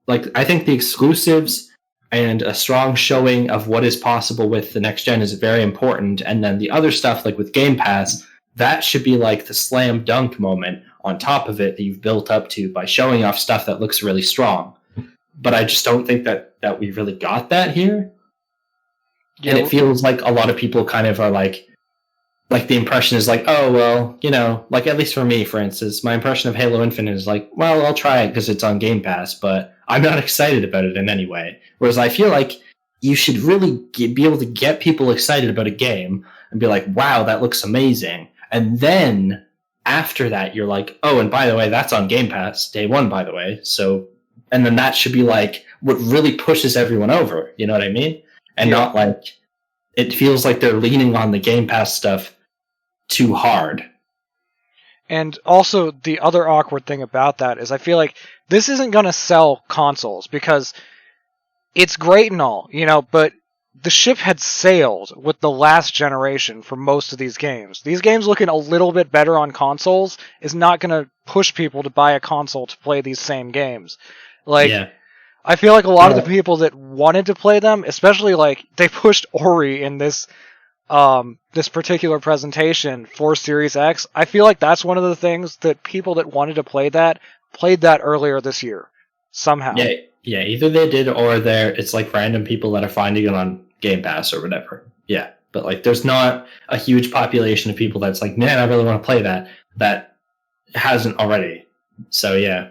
I think the exclusives and a strong showing of what is possible with the next gen is very important, and then the other stuff like with Game Pass, that should be like the slam dunk moment on top of it that you've built up to by showing off stuff that looks really strong. But I just don't think that we really got that here. Yeah. And it feels like a lot of people kind of are like the impression is like, oh, well, you know, like at least for me, for instance, my impression of Halo Infinite is like, well, I'll try it because it's on Game Pass, but I'm not excited about it in any way. Whereas I feel like you should really be able to get people excited about a game and be like, wow, that looks amazing. And then after that, you're like, oh, and by the way, that's on Game Pass day one, by the way. So, and then that should be like what really pushes everyone over. You know what I mean? And not like, it feels like they're leaning on the Game Pass stuff too hard. And also, the other awkward thing about that is I feel like this isn't going to sell consoles, because it's great and all, you know, but the ship had sailed with the last generation for most of these games. These games looking a little bit better on consoles is not going to push people to buy a console to play these same games. Like, I feel like a lot of the people that wanted to play them, especially like they pushed Ori in this this particular presentation for Series X. I feel like that's one of the things that people that wanted to play that played that earlier this year somehow. Yeah, either they did or it's like random people that are finding it on Game Pass or whatever. Yeah, but like there's not a huge population of people that's like, man, I really want to play that hasn't already. So yeah.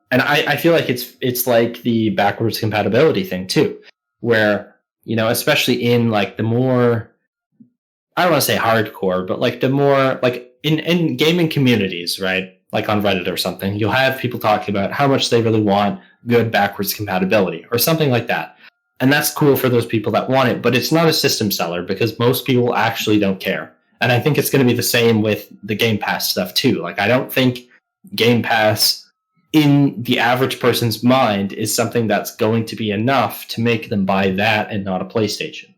And I feel like it's like the backwards compatibility thing too, where, you know, especially in like the more, I don't want to say hardcore, but like the more like in gaming communities, right? Like on Reddit or something, you'll have people talking about how much they really want good backwards compatibility or something like that. And that's cool for those people that want it, but it's not a system seller because most people actually don't care. And I think it's going to be the same with the Game Pass stuff too. Like, I don't think Game Pass in the average person's mind is something that's going to be enough to make them buy that and not a PlayStation,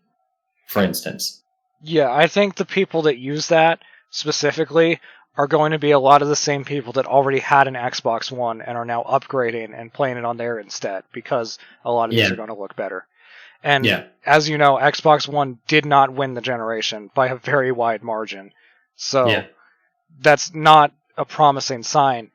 for instance. Yeah, I think the people that use that specifically are going to be a lot of the same people that already had an Xbox One and are now upgrading and playing it on there instead, because a lot of these are going to look better. And as you know, Xbox One did not win the generation by a very wide margin. So that's not a promising sign.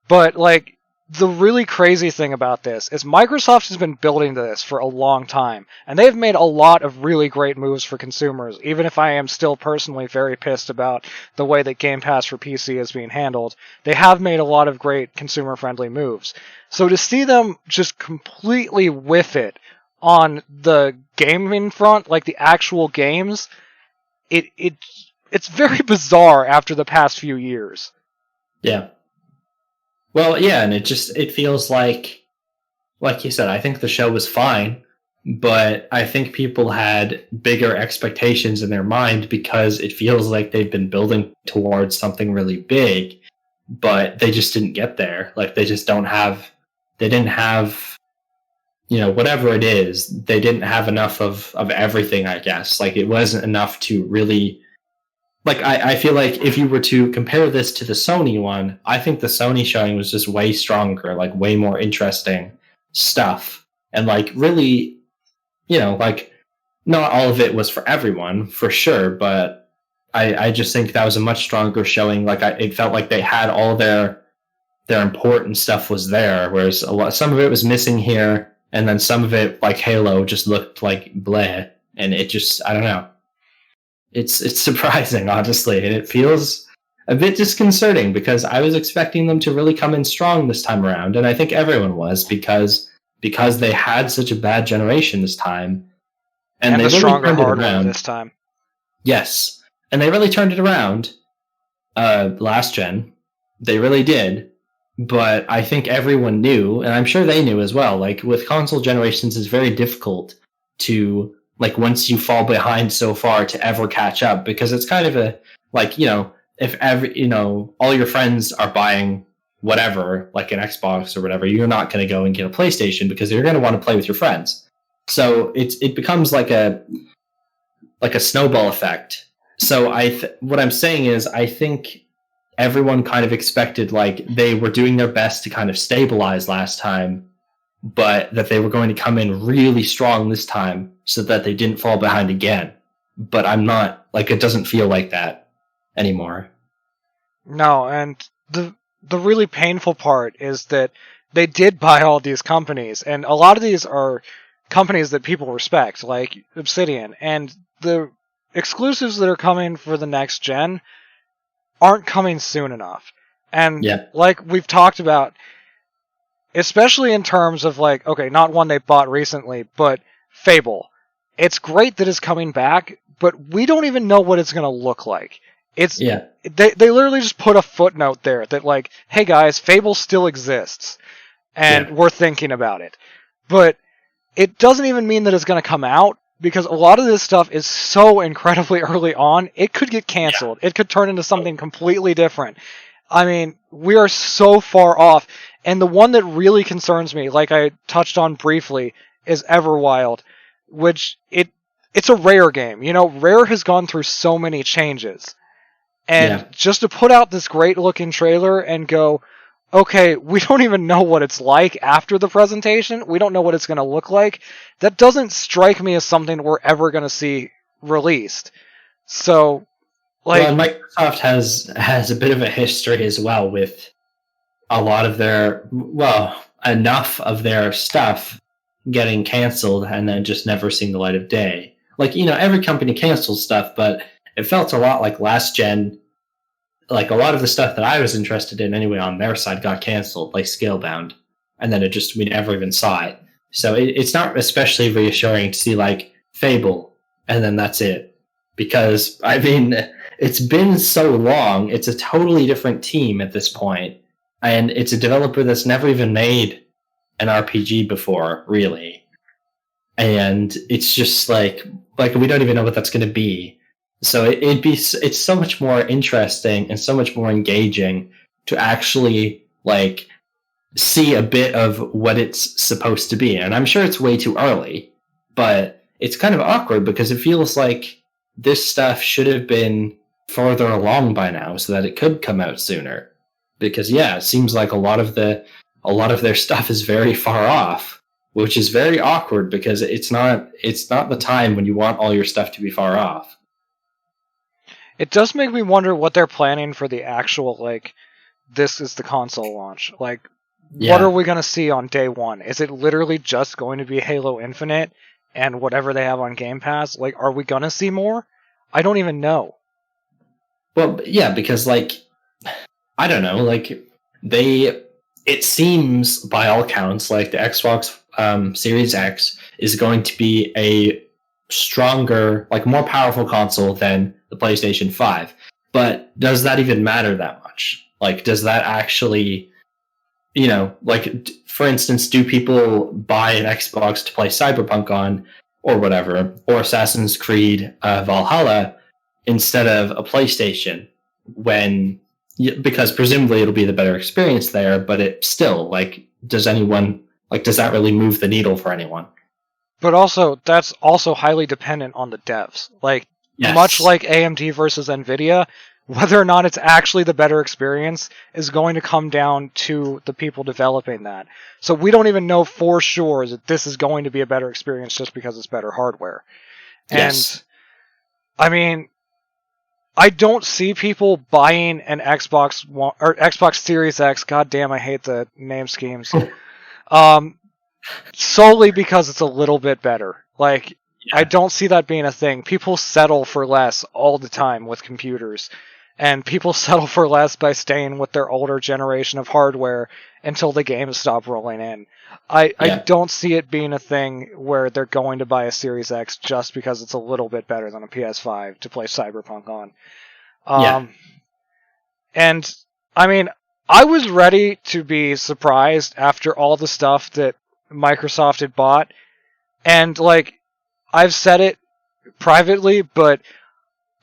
But, like, the really crazy thing about this is Microsoft has been building this for a long time, and they've made a lot of really great moves for consumers, even if I am still personally very pissed about the way that Game Pass for PC is being handled. They have made a lot of great consumer-friendly moves. So to see them just completely whiff it on the gaming front, like the actual games, it's very bizarre after the past few years. Yeah. Well, yeah, and it feels like you said, I think the show was fine, but I think people had bigger expectations in their mind because it feels like they've been building towards something really big, but they just didn't get there. Like, they didn't have, whatever it is, they didn't have enough of everything, I guess. Like, it wasn't enough to really... Like, I feel like if you were to compare this to the Sony one, I think the Sony showing was just way stronger, like, way more interesting stuff. And, like, really, like, not all of it was for everyone, for sure, but I just think that was a much stronger showing. Like, it felt like they had all their important stuff was there, whereas some of it was missing here, and then some of it, like Halo, just looked like bleh, and it just, I don't know. It's surprising, honestly, and it feels a bit disconcerting because I was expecting them to really come in strong this time around, and I think everyone was because they had such a bad generation this time, and they the really stronger turned it hardware around this time. Yes, and they really turned it around. Last gen, they really did, but I think everyone knew, and I'm sure they knew as well. Like, with console generations, it's very difficult to, like, once you fall behind so far, to ever catch up, because it's kind of a, like, if all your friends are buying whatever, like an Xbox or whatever, you're not going to go and get a PlayStation because you're going to want to play with your friends. So it becomes like a snowball effect. So what I'm saying is, I think everyone kind of expected, like, they were doing their best to kind of stabilize last time, but that they were going to come in really strong this time so that they didn't fall behind again. But I'm not, like, it doesn't feel like that anymore. No, and the really painful part is that they did buy all these companies, and a lot of these are companies that people respect, like Obsidian, and the exclusives that are coming for the next gen aren't coming soon enough. And like we've talked about, especially in terms of, like, okay, not one they bought recently, but Fable. It's great that it's coming back, but we don't even know what it's going to look like. They literally just put a footnote there that, like, hey guys, Fable still exists, and we're thinking about it. But it doesn't even mean that it's going to come out, because a lot of this stuff is so incredibly early on, it could get canceled. It could turn into something completely different. I mean, we are so far off. And the one that really concerns me, like I touched on briefly, is Everwild, which it's a Rare game. Rare has gone through so many changes. And just to put out this great looking trailer and go, okay, we don't even know what it's like after the presentation. We don't know what it's going to look like. That doesn't strike me as something we're ever going to see released. So, like, well, Microsoft has a bit of a history as well with a lot of enough of their stuff getting canceled and then just never seeing the light of day. Like, every company cancels stuff, but it felt a lot like last gen. Like, a lot of the stuff that I was interested in anyway on their side got canceled, like Scalebound, and then we never even saw it. So it's not especially reassuring to see, like, Fable, and then that's it. Because, I mean, it's been so long, it's a totally different team at this point, and it's a developer that's never even made an RPG before, really. and it's just like we don't even know what that's going to be. So it's so much more interesting and so much more engaging to actually like see a bit of what it's supposed to be. And I'm sure it's way too early, but it's kind of awkward because it feels like this stuff should have been farther along by now so that it could come out sooner. Because yeah, it seems like a lot of their stuff is very far off, which is very awkward because it's not the time when you want all your stuff to be far off. It does make me wonder what they're planning for the actual, like, this is the console launch. Like, what are we going to see on day one? Is it literally just going to be Halo Infinite and whatever they have on Game Pass? Like, are we going to see more? I don't even know. Well, yeah, because, like, I don't know, like, it seems by all counts like the Xbox Series X is going to be a stronger, like, more powerful console than the PlayStation 5. But does that even matter that much? Like, does that actually, like, for instance, do people buy an Xbox to play Cyberpunk on, or whatever, or Assassin's Creed Valhalla instead of a PlayStation because presumably it'll be the better experience there, but it still, like, does that really move the needle for anyone? But also, that's also highly dependent on the devs. Like, yes. Much like AMD versus Nvidia, whether or not it's actually the better experience is going to come down to the people developing that. So we don't even know for sure that this is going to be a better experience just because it's better hardware. Yes. And, I mean, I don't see people buying an Xbox One or Xbox Series X. God damn, I hate the name schemes. Solely because it's a little bit better. Like, yeah. I don't see that being a thing. People settle for less all the time with computers, and people settle for less by staying with their older generation of hardware until the games stop rolling in. I don't see it being a thing where they're going to buy a Series X just because it's a little bit better than a PS5 to play Cyberpunk on. And, I mean, I was ready to be surprised after all the stuff that Microsoft had bought, and, like, I've said it privately, but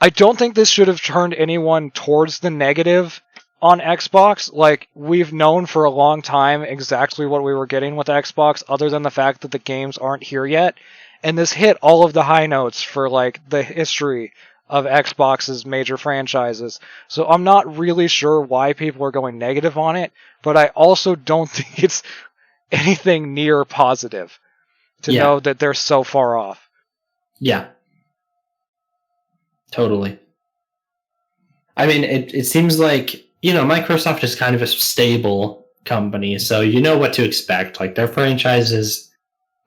I don't think this should have turned anyone towards the negative on Xbox. Like, we've known for a long time exactly what we were getting with Xbox, other than the fact that the games aren't here yet, and this hit all of the high notes for, like, the history of Xbox's major franchises. So I'm not really sure why people are going negative on it, but I also don't think it's anything near positive to know that they're so far off. Yeah. Totally. I mean, it seems like, Microsoft is kind of a stable company, so you know what to expect. Like, their franchises,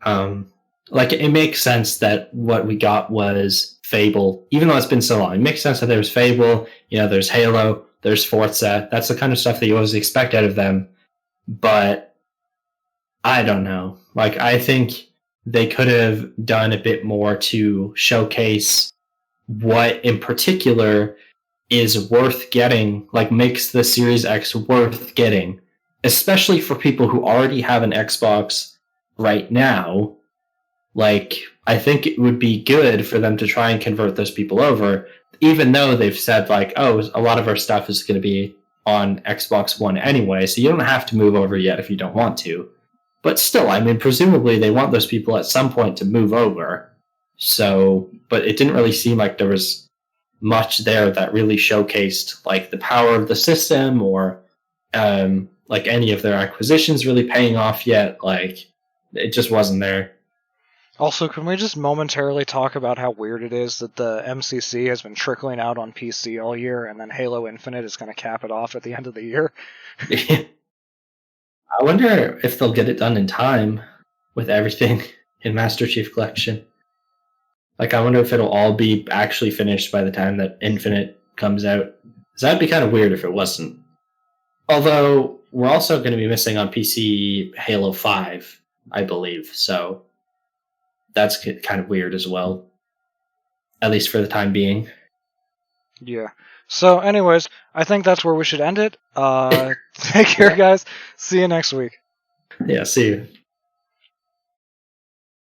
like, it makes sense that what we got was Fable, even though it's been so long. It makes sense that there's Fable, there's Halo, there's Forza. That's the kind of stuff that you always expect out of them. But I don't know. Like, I think they could have done a bit more to showcase what in particular is worth getting, like, makes the Series X worth getting, especially for people who already have an Xbox right now. Like, I think it would be good for them to try and convert those people over, even though they've said, like, oh, a lot of our stuff is going to be on Xbox One anyway, so you don't have to move over yet if you don't want to. But still, I mean, presumably they want those people at some point to move over. So, but it didn't really seem like there was much there that really showcased, like, the power of the system or, like, any of their acquisitions really paying off yet. Like, it just wasn't there. Also, can we just momentarily talk about how weird it is that the MCC has been trickling out on PC all year, and then Halo Infinite is going to cap it off at the end of the year? I wonder if they'll get it done in time with everything in Master Chief Collection. Like, I wonder if it'll all be actually finished by the time that Infinite comes out. Because that'd be kind of weird if it wasn't. Although, we're also going to be missing on PC Halo 5, I believe. So, that's kind of weird as well. At least for the time being. Yeah. So, anyways, I think that's where we should end it. Take care, guys. See you next week. Yeah, see you.